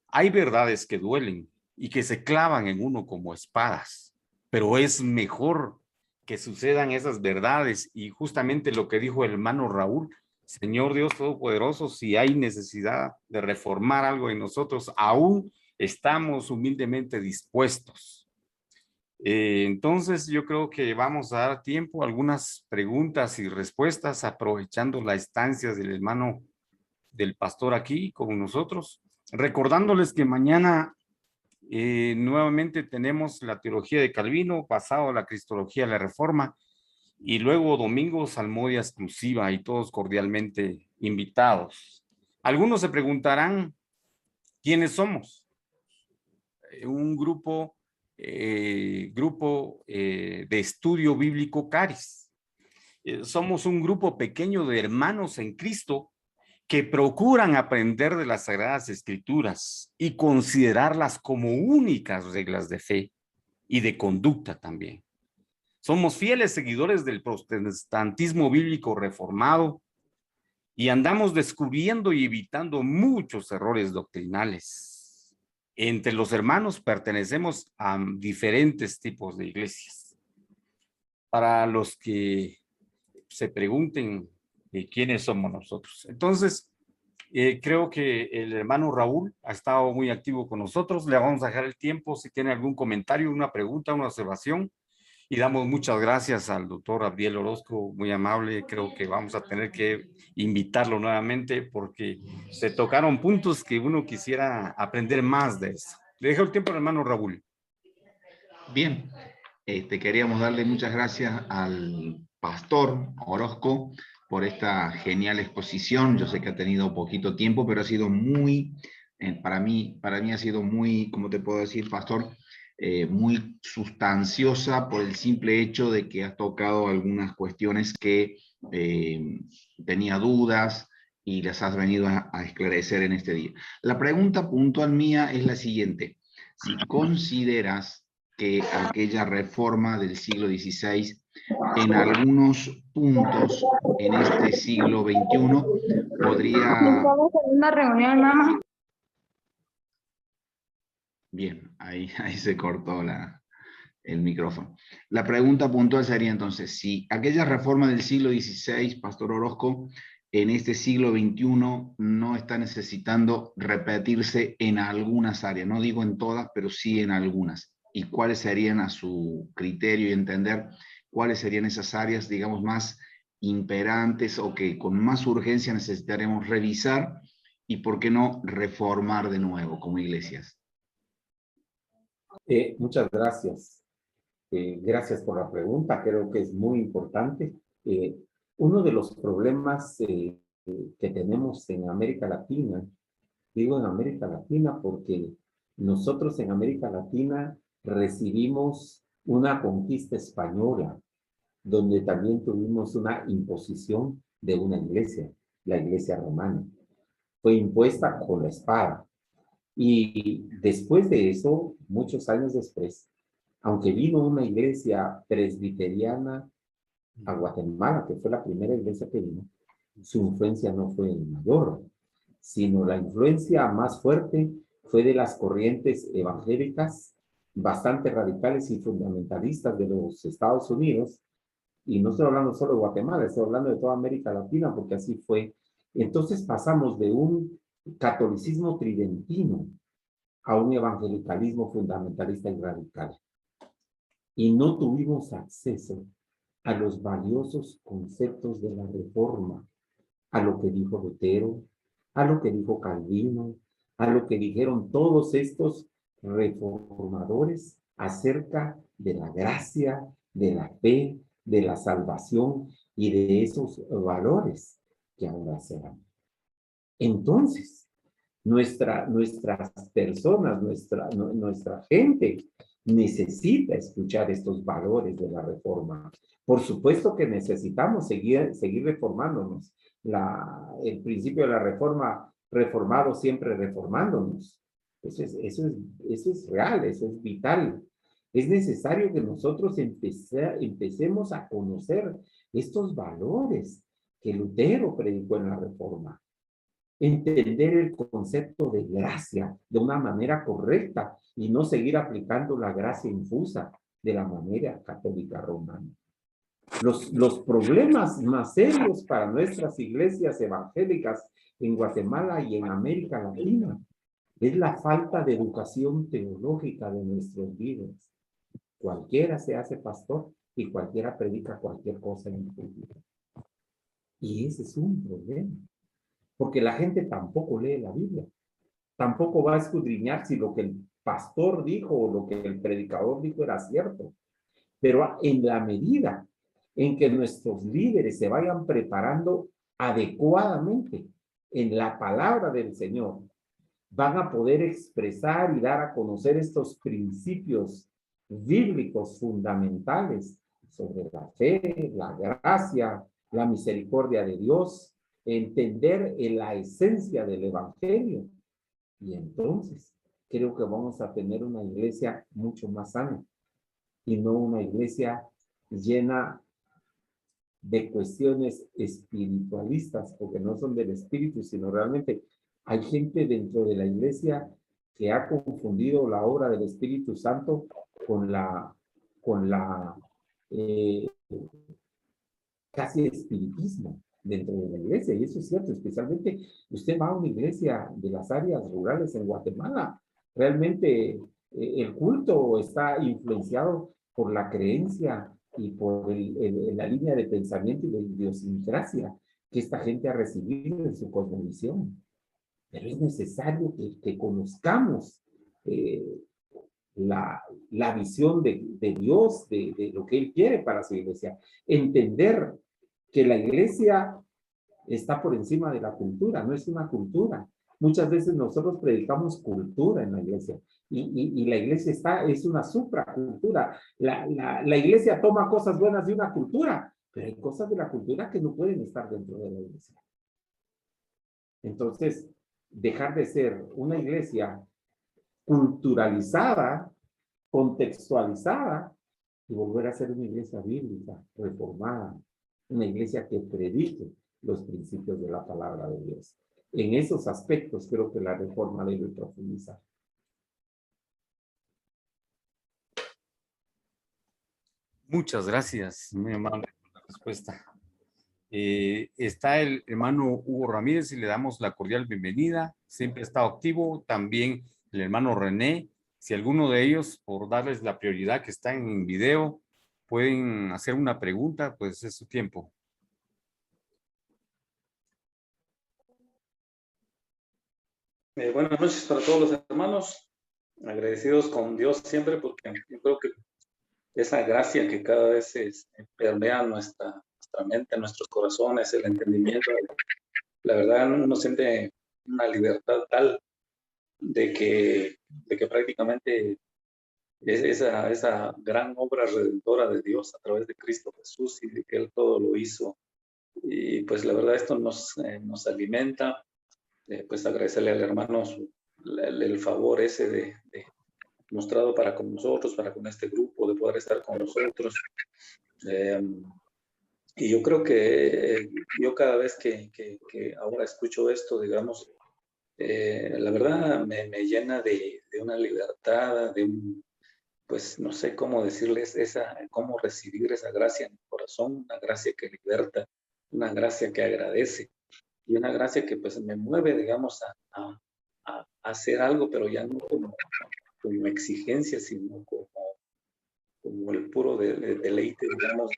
hay verdades que duelen y que se clavan en uno como espadas, pero es mejor que sucedan esas verdades. Y justamente lo que dijo el hermano Raúl, Señor Dios Todopoderoso, si hay necesidad de reformar algo en nosotros, aún estamos humildemente dispuestos. Entonces yo creo que vamos a dar tiempo a algunas preguntas y respuestas, aprovechando la estancia del hermano del pastor aquí con nosotros, recordándoles que mañana nuevamente tenemos la teología de Calvino, pasado la cristología de la Reforma, y luego domingo salmodia exclusiva y todos cordialmente invitados. Algunos se preguntarán, ¿quiénes somos? Un grupo de estudio bíblico Caris. Somos un grupo pequeño de hermanos en Cristo que procuran aprender de las Sagradas Escrituras y considerarlas como únicas reglas de fe y de conducta también. Somos fieles seguidores del protestantismo bíblico reformado y andamos descubriendo y evitando muchos errores doctrinales. Entre los hermanos pertenecemos a diferentes tipos de iglesias. Para los que se pregunten quiénes somos nosotros. Entonces, creo que el hermano Raúl ha estado muy activo con nosotros. Le vamos a dejar el tiempo si tiene algún comentario, una pregunta, una observación. Y damos muchas gracias al doctor Abdiel Orozco, muy amable. Creo que vamos a tener que invitarlo nuevamente porque se tocaron puntos que uno quisiera aprender más de eso. Le dejo el tiempo al hermano Raúl. Bien, queríamos darle muchas gracias al pastor Orozco por esta genial exposición. Yo sé que ha tenido poquito tiempo, pero ha sido muy, para mí ha sido muy, ¿cómo te puedo decir, pastor? Muy sustanciosa por el simple hecho de que has tocado algunas cuestiones que tenía dudas y las has venido a esclarecer en este día. La pregunta puntual mía es la siguiente. Si consideras que aquella reforma del siglo XVI en algunos puntos en este siglo XXI podría... Estamos en una reunión, mamá. Bien, ahí se cortó el micrófono. La pregunta puntual sería entonces, si aquella reforma del siglo XVI, Pastor Orozco, en este siglo XXI no está necesitando repetirse en algunas áreas, no digo en todas, pero sí en algunas. ¿Y cuáles serían a su criterio y entender cuáles serían esas áreas, digamos, más imperantes o que con más urgencia necesitaremos revisar y por qué no reformar de nuevo como iglesias? Muchas gracias. Gracias por la pregunta, creo que es muy importante. Uno de los problemas que tenemos en América Latina. Digo en América Latina porque nosotros en América Latina recibimos una conquista española, donde también tuvimos una imposición de una iglesia, la iglesia romana. Fue impuesta con la espada. Y después de eso, muchos años después, aunque vino una iglesia presbiteriana a Guatemala, que fue la primera iglesia que vino, su influencia no fue mayor, sino la influencia más fuerte fue de las corrientes evangélicas bastante radicales y fundamentalistas de los Estados Unidos, y no estoy hablando solo de Guatemala, estoy hablando de toda América Latina, porque así fue. Entonces pasamos de un catolicismo tridentino a un evangelicalismo fundamentalista y radical. Y no tuvimos acceso a los valiosos conceptos de la Reforma, a lo que dijo Lutero, a lo que dijo Calvino, a lo que dijeron todos estos reformadores acerca de la gracia, de la fe, de la salvación y de esos valores que ahora se dan. Entonces, nuestras personas, nuestra gente necesita escuchar estos valores de la Reforma. Por supuesto que necesitamos seguir reformándonos. El principio de la Reforma, reformado siempre reformándonos. Eso es real, eso es vital. Es necesario que nosotros empecemos a conocer estos valores que Lutero predicó en la Reforma. Entender el concepto de gracia de una manera correcta y no seguir aplicando la gracia infusa de la manera católica romana. Los problemas más serios para nuestras iglesias evangélicas en Guatemala y en América Latina es la falta de educación teológica de nuestros líderes. Cualquiera se hace pastor y cualquiera predica cualquier cosa en el público. Y ese es un problema. Porque la gente tampoco lee la Biblia, tampoco va a escudriñar si lo que el pastor dijo o lo que el predicador dijo era cierto. Pero en la medida en que nuestros líderes se vayan preparando adecuadamente en la palabra del Señor, van a poder expresar y dar a conocer estos principios bíblicos fundamentales sobre la fe, la gracia, la misericordia de Dios, entender la esencia del evangelio. Y entonces creo que vamos a tener una iglesia mucho más sana y no una iglesia llena de cuestiones espiritualistas, porque no son del espíritu, sino realmente hay gente dentro de la iglesia que ha confundido la obra del Espíritu Santo con casi espiritismo dentro de la iglesia, y eso es cierto. Especialmente usted va a una iglesia de las áreas rurales en Guatemala, realmente el culto está influenciado por la creencia y por la línea de pensamiento y de idiosincrasia que esta gente ha recibido en su cosmovisión. Pero es necesario que conozcamos la visión de Dios, de lo que Él quiere para su iglesia. Entender que la iglesia está por encima de la cultura, no es una cultura. Muchas veces nosotros predicamos cultura en la iglesia y la iglesia es una supracultura. La iglesia toma cosas buenas de una cultura, pero hay cosas de la cultura que no pueden estar dentro de la iglesia. Entonces, dejar de ser una iglesia culturalizada, contextualizada, y volver a ser una iglesia bíblica, reformada, una iglesia que predique los principios de la palabra de Dios. En esos aspectos creo que la Reforma debe profundizar. Muchas gracias, muy amable por la respuesta. Está el hermano Hugo Ramírez y le damos la cordial bienvenida. Siempre ha estado activo. También el hermano René. Si alguno de ellos, por darles la prioridad que está en video, pueden hacer una pregunta, pues es su tiempo. Buenas noches para todos los hermanos. Agradecidos con Dios siempre, porque yo creo que esa gracia que cada vez permea nuestra mente, nuestros corazones, el entendimiento la verdad uno siente una libertad tal de que prácticamente esa gran obra redentora de Dios a través de Cristo Jesús y de que Él todo lo hizo. Y pues la verdad esto nos alimenta, pues agradecerle al hermano el favor ese de mostrado para con nosotros, para con este grupo, de poder estar con nosotros. Y yo creo que yo cada vez que ahora escucho esto, digamos, la verdad me llena de una libertad, de un, pues no sé cómo decirles, cómo recibir esa gracia en el corazón, una gracia que liberta, una gracia que agradece y una gracia que pues me mueve, digamos, a hacer algo, pero ya no como exigencia, sino como el puro deleite, digamos,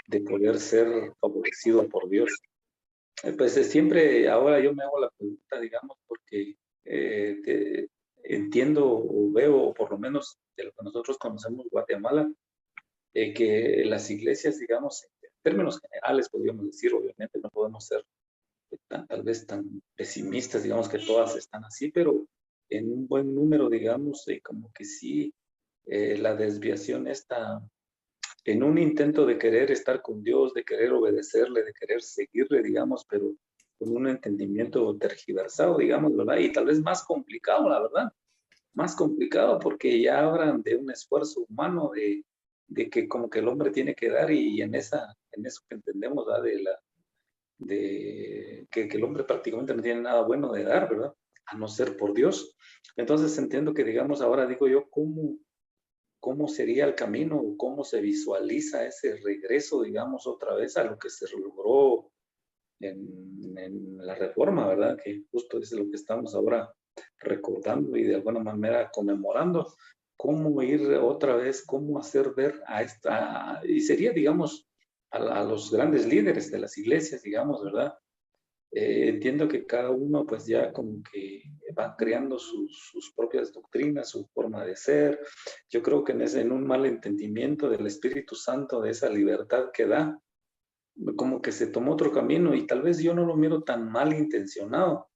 de poder ser favorecido por Dios. Pues siempre ahora yo me hago la pregunta, digamos, porque entiendo o veo, o por lo menos de lo que nosotros conocemos Guatemala, que las iglesias, digamos, en términos generales, podríamos decir, obviamente no podemos ser tal vez tan pesimistas, digamos que todas están así, pero en un buen número, digamos, como que sí, la desviación está en un intento de querer estar con Dios, de querer obedecerle, de querer seguirle, digamos, pero con un entendimiento tergiversado, digamos, ¿verdad? Y tal vez más complicado, la verdad, más complicado porque ya hablan de un esfuerzo humano, de que como que el hombre tiene que dar y en eso que entendemos, ¿verdad? De que el hombre prácticamente no tiene nada bueno de dar, ¿verdad? A no ser por Dios. Entonces entiendo que, digamos, ahora digo yo, ¿cómo sería el camino o cómo se visualiza ese regreso, digamos, otra vez a lo que se logró en la reforma, ¿verdad? Que justo es lo que estamos ahora recordando y de alguna manera conmemorando. ¿Cómo ir otra vez, cómo hacer ver a esta, y sería, digamos, a los grandes líderes de las iglesias, digamos, ¿verdad? Entiendo que cada uno pues ya como que va creando sus propias doctrinas, su forma de ser. Yo creo que en un mal entendimiento del Espíritu Santo, de esa libertad que da, como que se tomó otro camino y tal vez yo no lo miro tan mal intencionado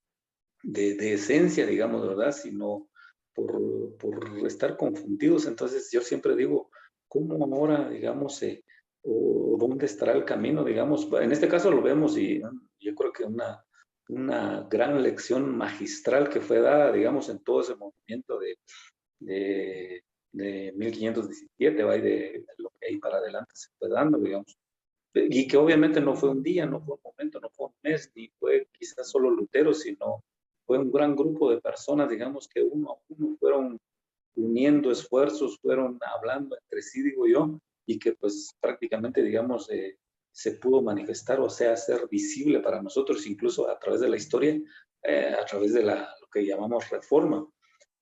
de esencia, digamos, ¿verdad? Sino por estar confundidos. Entonces yo siempre digo, ¿cómo ahora, digamos, o dónde estará el camino, digamos? En este caso lo vemos y yo creo que una gran lección magistral que fue dada, digamos, en todo ese movimiento de, de 1517, ¿va? Y de lo que ahí para adelante se fue dando, digamos. Y que obviamente no fue un día, no fue un momento, no fue un mes, ni fue quizás solo Lutero, sino fue un gran grupo de personas, digamos, que uno a uno fueron uniendo esfuerzos, fueron hablando entre sí, digo yo, y que pues prácticamente, digamos, se pudo manifestar, o sea, ser visible para nosotros, incluso a través de la historia, a través de lo que llamamos reforma.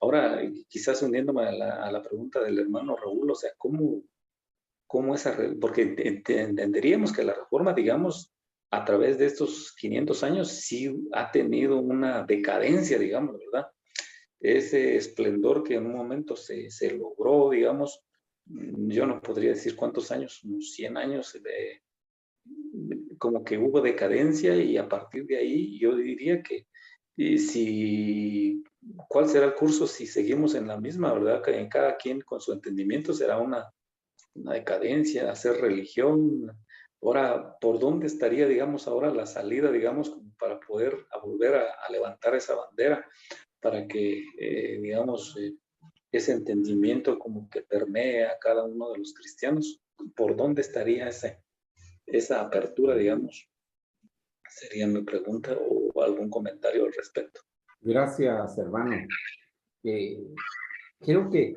Ahora, quizás uniéndome a la pregunta del hermano Raúl, o sea, ¿cómo porque entenderíamos que la reforma, digamos, a través de estos 500 años sí ha tenido una decadencia, digamos, ¿verdad? Ese esplendor que en un momento se logró, digamos, yo no podría decir cuántos años, unos 100 años, como que hubo decadencia y a partir de ahí yo diría que ¿cuál será el curso si seguimos en la misma, verdad? Que en cada quien con su entendimiento será una decadencia, hacer religión. Ahora, ¿por dónde estaría, digamos, ahora la salida, digamos, como para poder volver a levantar esa bandera, para que, digamos, ese entendimiento como que permee a cada uno de los cristianos? ¿Por dónde estaría esa apertura, digamos? Sería mi pregunta o algún comentario al respecto. Gracias, hermano. Creo que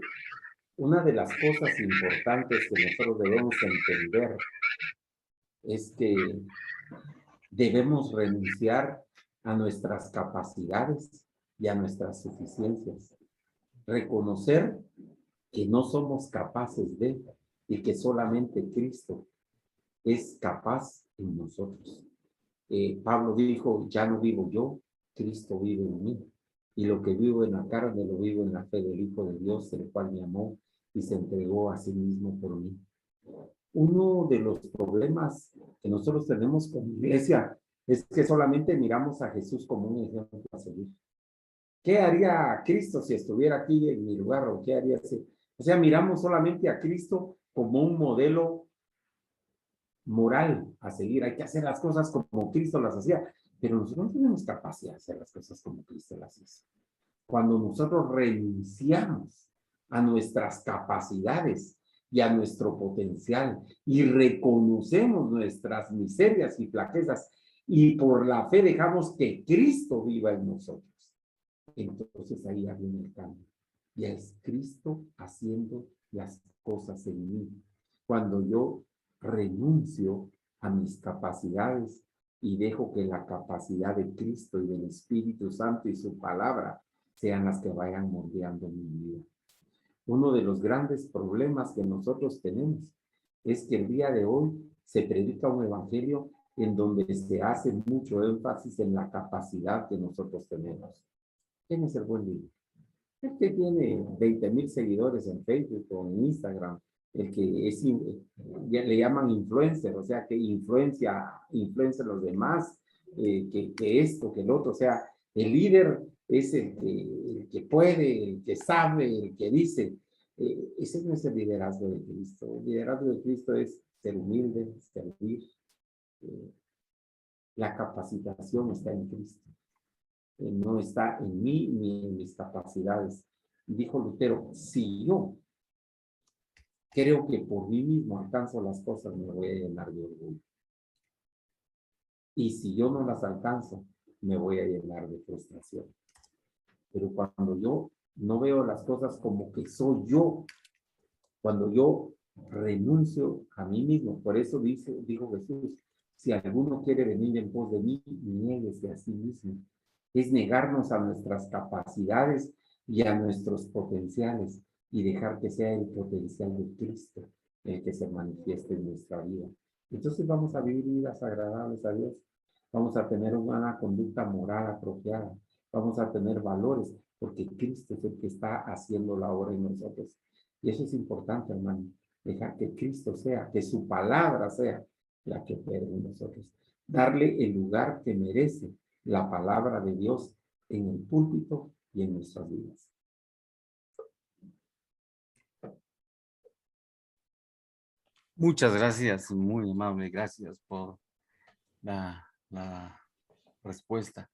una de las cosas importantes que nosotros debemos entender es que debemos renunciar a nuestras capacidades y a nuestras suficiencias. Reconocer que no somos capaces de y que solamente Cristo es capaz en nosotros. Pablo dijo, ya no vivo yo, Cristo vive en mí. Y lo que vivo en la carne lo vivo en la fe del Hijo de Dios, el cual me amó y se entregó a sí mismo por mí. Uno de los problemas que nosotros tenemos como iglesia es que solamente miramos a Jesús como un ejemplo a seguir. ¿Qué haría Cristo si estuviera aquí en mi lugar? ¿O qué haría si? O sea, miramos solamente a Cristo como un modelo moral a seguir. Hay que hacer las cosas como Cristo las hacía, pero nosotros no tenemos capacidad de hacer las cosas como Cristo las hizo. Cuando nosotros renunciamos a nuestras capacidades y a nuestro potencial y reconocemos nuestras miserias y flaquezas y por la fe dejamos que Cristo viva en nosotros, entonces ahí viene el cambio. Ya es Cristo haciendo las cosas en mí. Cuando yo renuncio a mis capacidades y dejo que la capacidad de Cristo y del Espíritu Santo y su palabra sean las que vayan moldeando mi vida. Uno de los grandes problemas que nosotros tenemos es que el día de hoy se predica un evangelio en donde se hace mucho énfasis en la capacidad que nosotros tenemos. ¿Quién es el buen líder? El que tiene 20,000 seguidores en Facebook o en Instagram, el que es, le llaman influencer, o sea, que influencia a los demás, que esto, que el otro, o sea, el líder es el que puede, el que sabe, el que dice. Ese no es el liderazgo de Cristo. El liderazgo de Cristo es ser humilde, servir. La capacitación está en Cristo. No está en mí ni en mis capacidades. Dijo Lutero, si yo creo que por mí mismo alcanzo las cosas, me voy a llenar de orgullo. Y si yo no las alcanzo, me voy a llenar de frustración. Pero cuando yo no veo las cosas como que soy yo, cuando yo renuncio a mí mismo, por eso dijo Jesús, si alguno quiere venir en pos de mí, niéguese a sí mismo. Es negarnos a nuestras capacidades y a nuestros potenciales y dejar que sea el potencial de Cristo el que se manifieste en nuestra vida. Entonces vamos a vivir vidas agradables a Dios, vamos a tener una conducta moral apropiada, vamos a tener valores, porque Cristo es el que está haciendo la obra en nosotros. Y eso es importante, hermano, dejar que Cristo sea, que su palabra sea la que opere en nosotros, darle el lugar que merece la palabra de Dios en el púlpito y en nuestras vidas. Muchas gracias, muy amable, gracias por la respuesta.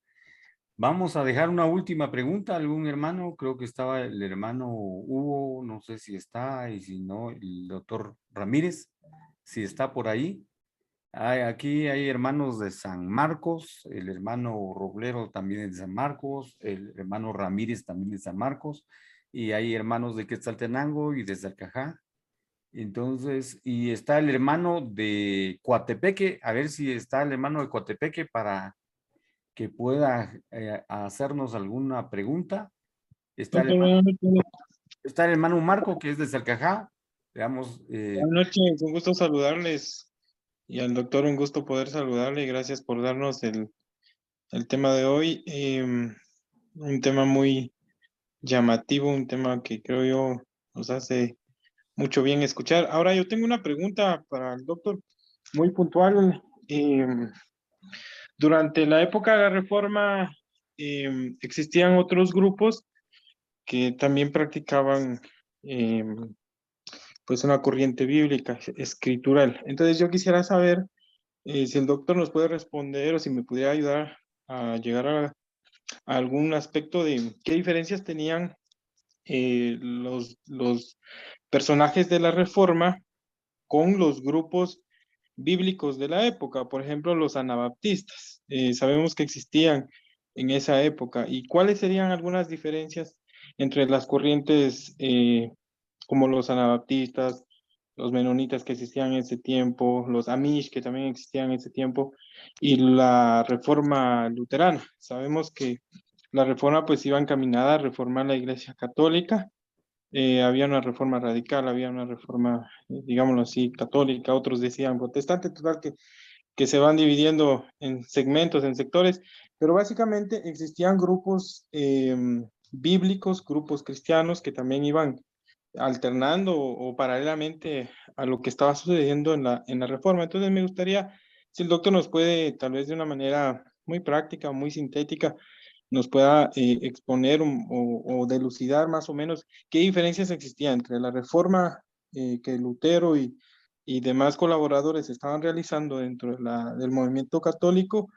Vamos a dejar una última pregunta. ¿Algún hermano? Creo que estaba el hermano Hugo, no sé si está, y si no, el doctor Ramírez, si está por ahí. Aquí hay hermanos de San Marcos, el hermano Roblero también es de San Marcos, el hermano Ramírez también de San Marcos, y hay hermanos de Quetzaltenango y de Salcajá. Entonces, y está el hermano de Coatepeque, a ver si está el hermano de Coatepeque para que pueda hacernos alguna pregunta. Está el hermano Marco, que es de Salcajá. Veamos. Buenas noches, un gusto saludarles. Y al doctor, un gusto poder saludarle. Gracias por darnos el tema de hoy. Un tema muy llamativo, un tema que creo yo nos hace mucho bien escuchar. Ahora yo tengo una pregunta para el doctor, muy puntual. Durante la época de la Reforma existían otros grupos que también practicaban pues una corriente bíblica escritural. Entonces yo quisiera saber si el doctor nos puede responder o si me pudiera ayudar a llegar a algún aspecto de qué diferencias tenían los personajes de la Reforma con los grupos bíblicos de la época, por ejemplo, los anabaptistas. Sabemos que existían en esa época. ¿Y cuáles serían algunas diferencias entre las corrientes como los anabaptistas, los menonitas que existían en ese tiempo, los amish que también existían en ese tiempo, y la reforma luterana? Sabemos que la reforma pues iba encaminada a reformar la Iglesia Católica. Había una reforma radical, había una reforma, digámoslo así, católica, otros decían protestante, total que se van dividiendo en segmentos, en sectores, pero básicamente existían grupos bíblicos, grupos cristianos que también iban alternando o paralelamente a lo que estaba sucediendo en la reforma. Entonces me gustaría Si el doctor nos puede, tal vez de una manera muy práctica, muy sintética, nos pueda exponer o delucidar más o menos qué diferencias existían entre la reforma que Lutero y demás colaboradores estaban realizando dentro del movimiento católico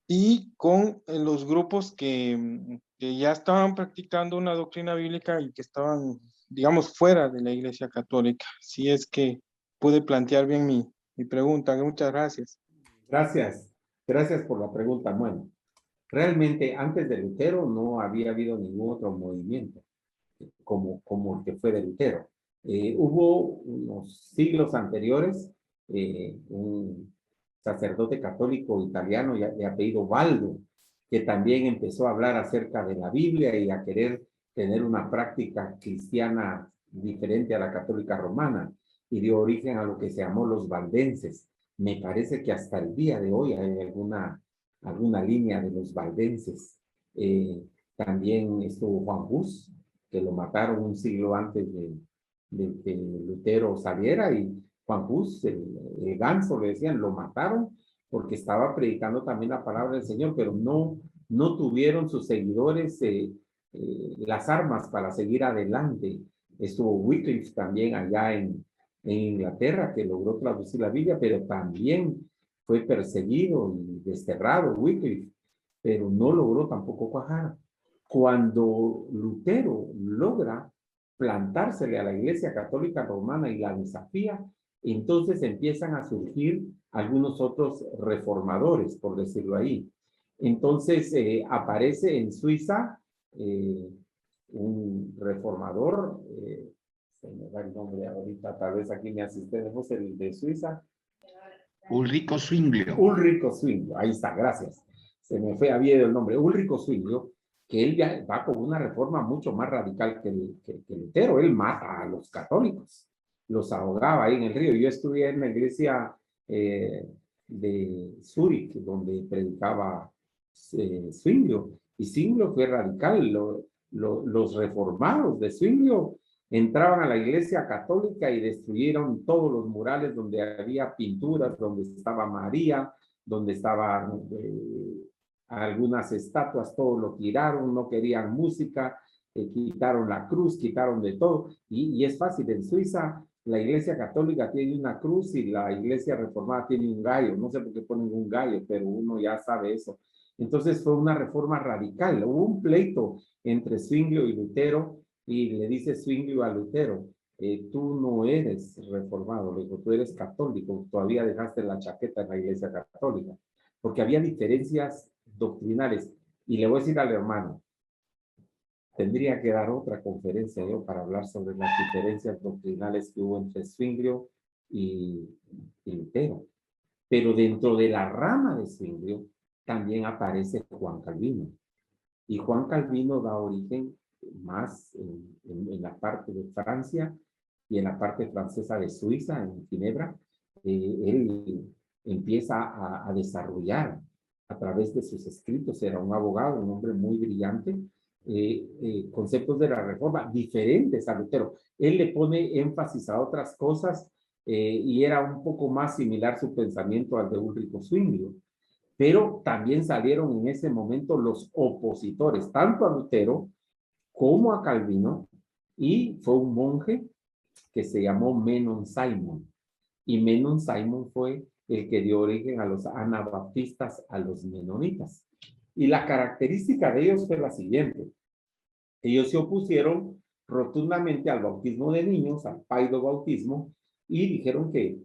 y con los grupos que ya estaban practicando una doctrina bíblica y que estaban, digamos, fuera de la Iglesia Católica. Si es que pude plantear bien mi pregunta. Muchas gracias. Gracias, gracias por la pregunta. Bueno, realmente antes de Lutero no había habido ningún otro movimiento como el que fue de Lutero. Hubo unos siglos anteriores un sacerdote católico italiano de apellido Baldo, que también empezó a hablar acerca de la Biblia y a querer tener una práctica cristiana diferente a la católica romana, y dio origen a lo que se llamó los valdenses. Me parece que hasta el día de hoy hay alguna línea de los valdenses. También estuvo Juan Hus, que lo mataron un siglo antes de que Lutero saliera, y Juan Hus, el ganso, le decían, lo mataron porque estaba predicando también la palabra del Señor, pero no tuvieron sus seguidores las armas para seguir adelante. Estuvo Wycliffe también allá en Inglaterra, que logró traducir la Biblia, pero también fue perseguido y desterrado Wycliffe, pero no logró tampoco cuajar. Cuando Lutero logra plantársele a la Iglesia Católica Romana y la desafía, entonces empiezan a surgir algunos otros reformadores, por decirlo ahí. Entonces aparece en Suiza un reformador, se me da el nombre ahorita, tal vez aquí me asistemos, el de Suiza. Ulrico Zwinglio. Ulrico Zwinglio, ahí está, gracias. Se me fue, había el nombre, Ulrico Zwinglio, que él ya va con una reforma mucho más radical que Lutero. Él mata a los católicos, los ahogaba ahí en el río. Yo estuve en la iglesia de Zúrich, donde predicaba Zwinglio, y Zwinglio fue radical. Los reformados de Zwinglio entraban a la iglesia católica y destruyeron todos los murales donde había pinturas, donde estaba María, donde estaban algunas estatuas, todo lo tiraron, no querían música, quitaron la cruz, quitaron de todo. Y es fácil, en Suiza la iglesia católica tiene una cruz y la iglesia reformada tiene un gallo. No sé por qué ponen un gallo, pero uno ya sabe eso. Entonces fue una reforma radical. Hubo un pleito entre Zwinglio y Lutero, y le dice Zwinglio a Lutero, tú no eres reformado, le dijo, tú eres católico, todavía dejaste la chaqueta en la iglesia católica, porque había diferencias doctrinales. Y le voy a decir al hermano, tendría que dar otra conferencia yo para hablar sobre las diferencias doctrinales que hubo entre Zwinglio y Lutero. Pero dentro de la rama de Zwinglio también aparece Juan Calvino. Y Juan Calvino da origen más en la parte de Francia y en la parte francesa de Suiza, en Ginebra. Él empieza a desarrollar a través de sus escritos, era un abogado, un hombre muy brillante, conceptos de la reforma diferentes a Lutero. Él le pone énfasis a otras cosas y era un poco más similar su pensamiento al de Ulrico Zwinglio. Pero también salieron en ese momento los opositores, tanto a Lutero como a Calvino, y fue un monje que se llamó Menon Simon. Y Menon Simon fue el que dio origen a los anabaptistas, a los menonitas. Y la característica de ellos fue la siguiente. Ellos se opusieron rotundamente al bautismo de niños, al paidobautismo, y dijeron que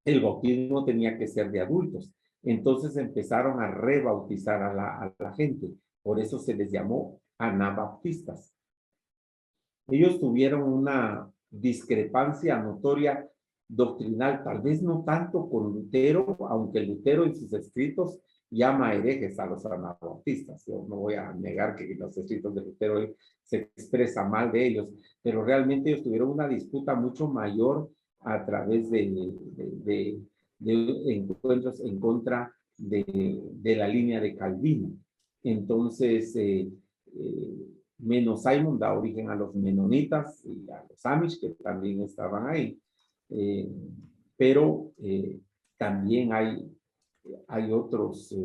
el bautismo tenía que ser de adultos. Entonces empezaron a rebautizar a la gente. Por eso se les llamó anabaptistas. Ellos tuvieron una discrepancia notoria doctrinal, tal vez no tanto con Lutero, aunque Lutero en sus escritos llama herejes a los anabaptistas. Yo no voy a negar que en los escritos de Lutero se expresa mal de ellos, pero realmente ellos tuvieron una disputa mucho mayor a través de encuentros en contra de la línea de Calvino. Entonces, Menon Simon da origen a los menonitas y a los Amish, que también estaban ahí. Pero también hay otros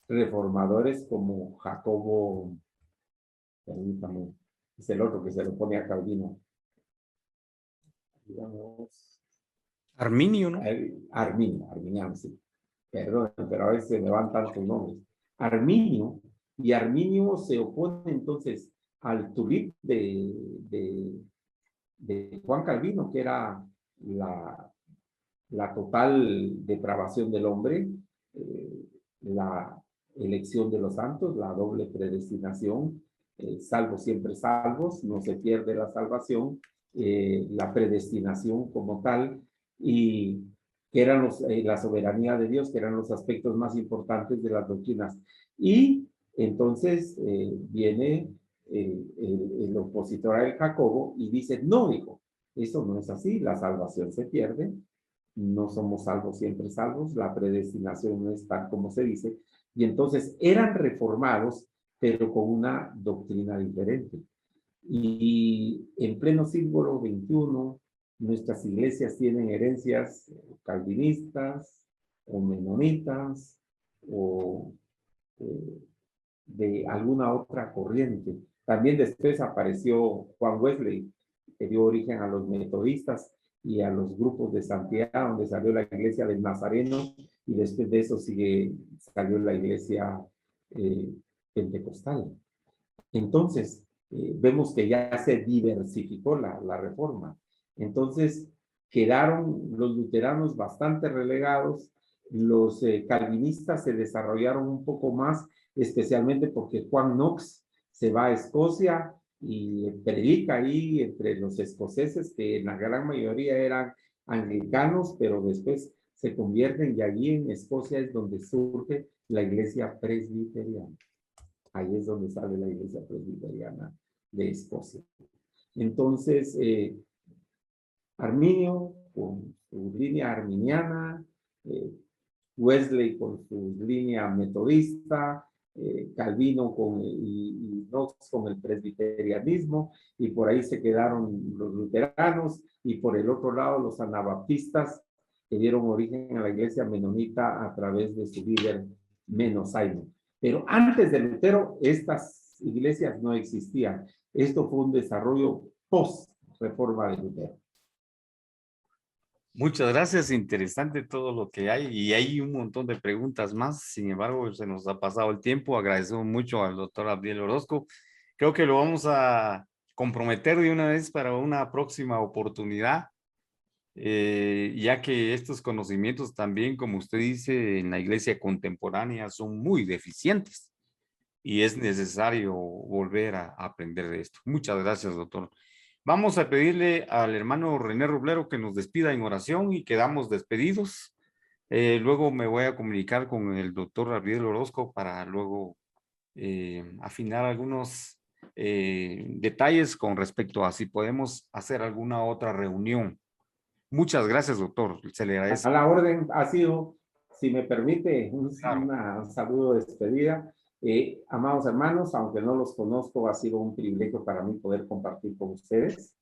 reformadores como Jacobo, permítame, es el otro que se lo pone a Calvino. Digamos, Arminio, ¿no? Arminiano, sí. Perdón, pero a veces me van tantos nombres. Arminio, y Arminio se opone entonces al tulip de Juan Calvino, que era la total depravación del hombre, la elección de los santos, la doble predestinación, salvos siempre salvos, no se pierde la salvación, la predestinación como tal, y que eran la soberanía de Dios, que eran los aspectos más importantes de las doctrinas. Y entonces viene el opositor a Jacobo y dice, no, dijo, eso no es así, la salvación se pierde, no somos salvos siempre salvos, la predestinación no es tal como se dice, y entonces eran reformados, pero con una doctrina diferente. Y en pleno siglo XXI, nuestras iglesias tienen herencias calvinistas o menonitas o de alguna otra corriente. También después apareció Juan Wesley, que dio origen a los metodistas y a los grupos de Santiago, donde salió la iglesia del Nazareno, y después de eso salió la iglesia pentecostal. Entonces, vemos que ya se diversificó la reforma. Entonces, quedaron los luteranos bastante relegados, los calvinistas se desarrollaron un poco más, especialmente porque Juan Knox se va a Escocia y predica ahí entre los escoceses, que en la gran mayoría eran anglicanos, pero después se convierten, y allí en Escocia es donde surge la iglesia presbiteriana. Ahí es donde sale la iglesia presbiteriana de Escocia. Entonces, Arminio con su línea arminiana, Wesley con su línea metodista, Calvino y Knox con el presbiterianismo, y por ahí se quedaron los luteranos, y por el otro lado los anabaptistas, que dieron origen a la iglesia menonita a través de su líder Meno Simon. Pero antes de Lutero, estas iglesias no existían. Esto fue un desarrollo post-reforma de Lutero. Muchas gracias, interesante todo lo que hay, y hay un montón de preguntas más. Sin embargo, se nos ha pasado el tiempo. Agradecemos mucho al doctor Abdiel Orozco. Creo que lo vamos a comprometer de una vez para una próxima oportunidad, ya que estos conocimientos también, como usted dice, en la iglesia contemporánea son muy deficientes y es necesario volver a aprender de esto. Muchas gracias, doctor. Vamos a pedirle al hermano René Roblero que nos despida en oración y quedamos despedidos. Luego me voy a comunicar con el doctor Abdiel Orozco para luego afinar algunos detalles con respecto a si podemos hacer alguna otra reunión. Muchas gracias, doctor. Se le agradece. A la orden ha sido, si me permite, un saludo de despedida. Amados hermanos, aunque no los conozco, ha sido un privilegio para mí poder compartir con ustedes.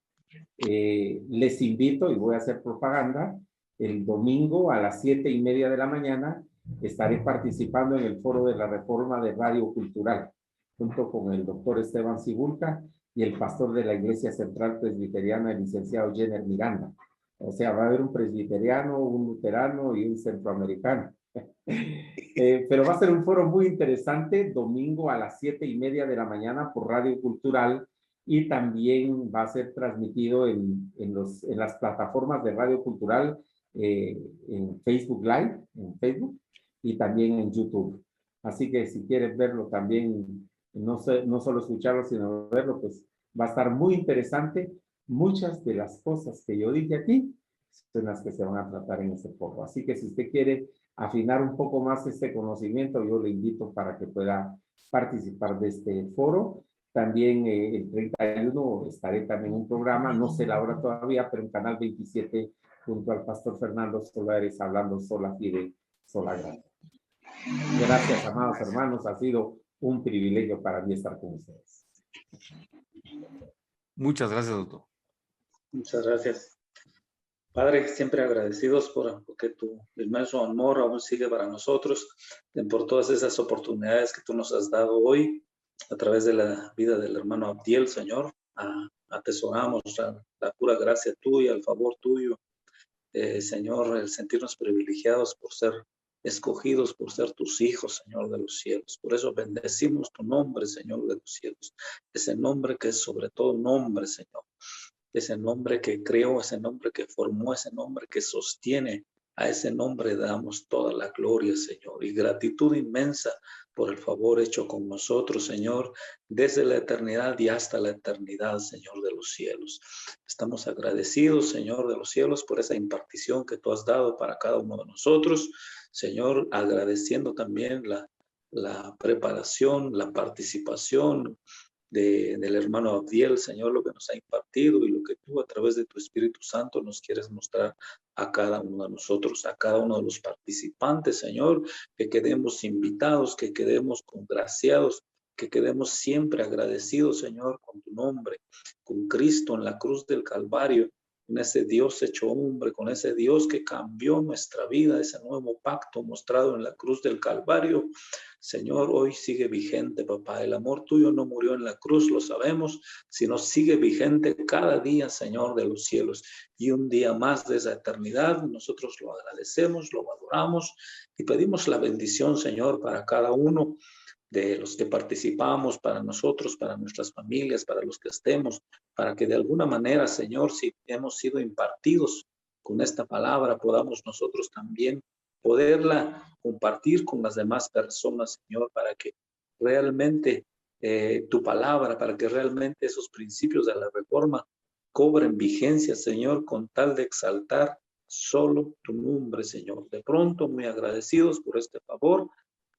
Les invito, y voy a hacer propaganda, el domingo a las 7:30 de la mañana estaré participando en el Foro de la Reforma de Radio Cultural, junto con el doctor Esteban Cibulca y el pastor de la Iglesia Central Presbiteriana, el licenciado Jenner Miranda. O sea, va a haber un presbiteriano, un luterano y un centroamericano. Pero va a ser un foro muy interesante, domingo a las 7:30 de la mañana por Radio Cultural, y también va a ser transmitido en las plataformas de Radio Cultural, en Facebook Live, en Facebook, y también en YouTube. Así que si quieres verlo también, no solo escucharlo, sino verlo, pues va a estar muy interesante. Muchas de las cosas que yo dije aquí son las que se van a tratar en este foro. Así que si usted quiere afinar un poco más este conocimiento, yo le invito para que pueda participar de este foro. También el 31 estaré también en un programa, no sé la hora todavía, pero en Canal 27, junto al pastor Fernando Solares, hablando sola fide, sola gracia. Gracias, amados hermanos, ha sido un privilegio para mí estar con ustedes. Muchas gracias, doctor. Muchas gracias. Padre, siempre agradecidos porque tu inmenso amor aún sigue para nosotros, por todas esas oportunidades que tú nos has dado hoy a través de la vida del hermano Abdiel, Señor. Atesoramos la pura gracia tuya, el favor tuyo, Señor, el sentirnos privilegiados por ser escogidos, por ser tus hijos, Señor de los cielos. Por eso bendecimos tu nombre, Señor de los cielos. Ese nombre que es sobre todo nombre, Señor. Ese nombre que creó, ese nombre que formó, ese nombre que sostiene. A ese nombre damos toda la gloria, Señor, y gratitud inmensa por el favor hecho con nosotros, Señor, desde la eternidad y hasta la eternidad, Señor de los cielos. Estamos agradecidos, Señor de los cielos, por esa impartición que tú has dado para cada uno de nosotros, Señor, agradeciendo también la preparación, la participación del hermano Abdiel, Señor, lo que nos ha impartido y lo que tú a través de tu Espíritu Santo nos quieres mostrar a cada uno de nosotros, a cada uno de los participantes, Señor, que quedemos invitados, que quedemos congraciados, que quedemos siempre agradecidos, Señor, con tu nombre, con Cristo en la cruz del Calvario, con ese Dios hecho hombre, con ese Dios que cambió nuestra vida, ese nuevo pacto mostrado en la cruz del Calvario. Señor, hoy sigue vigente, papá. El amor tuyo no murió en la cruz, lo sabemos, sino sigue vigente cada día, Señor de los cielos. Y un día más de esa eternidad, nosotros lo agradecemos, lo valoramos y pedimos la bendición, Señor, para cada uno de los que participamos, para nosotros, para nuestras familias, para los que estemos, para que de alguna manera, Señor, si hemos sido impartidos con esta palabra, podamos nosotros también poderla compartir con las demás personas, Señor, para que realmente tu palabra, para que realmente esos principios de la reforma cobren vigencia, Señor, con tal de exaltar solo tu nombre, Señor. De pronto, muy agradecidos por este favor,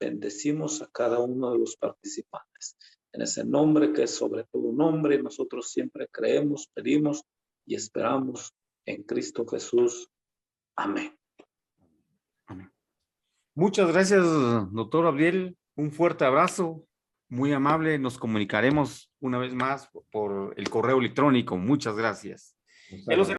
bendecimos a cada uno de los participantes. En ese nombre que es sobre todo nombre, nosotros siempre creemos, pedimos y esperamos en Cristo Jesús. Amén. Amén. Muchas gracias, doctor Abdiel. Un fuerte abrazo, muy amable. Nos comunicaremos una vez más por el correo electrónico. Muchas gracias. Muchas gracias.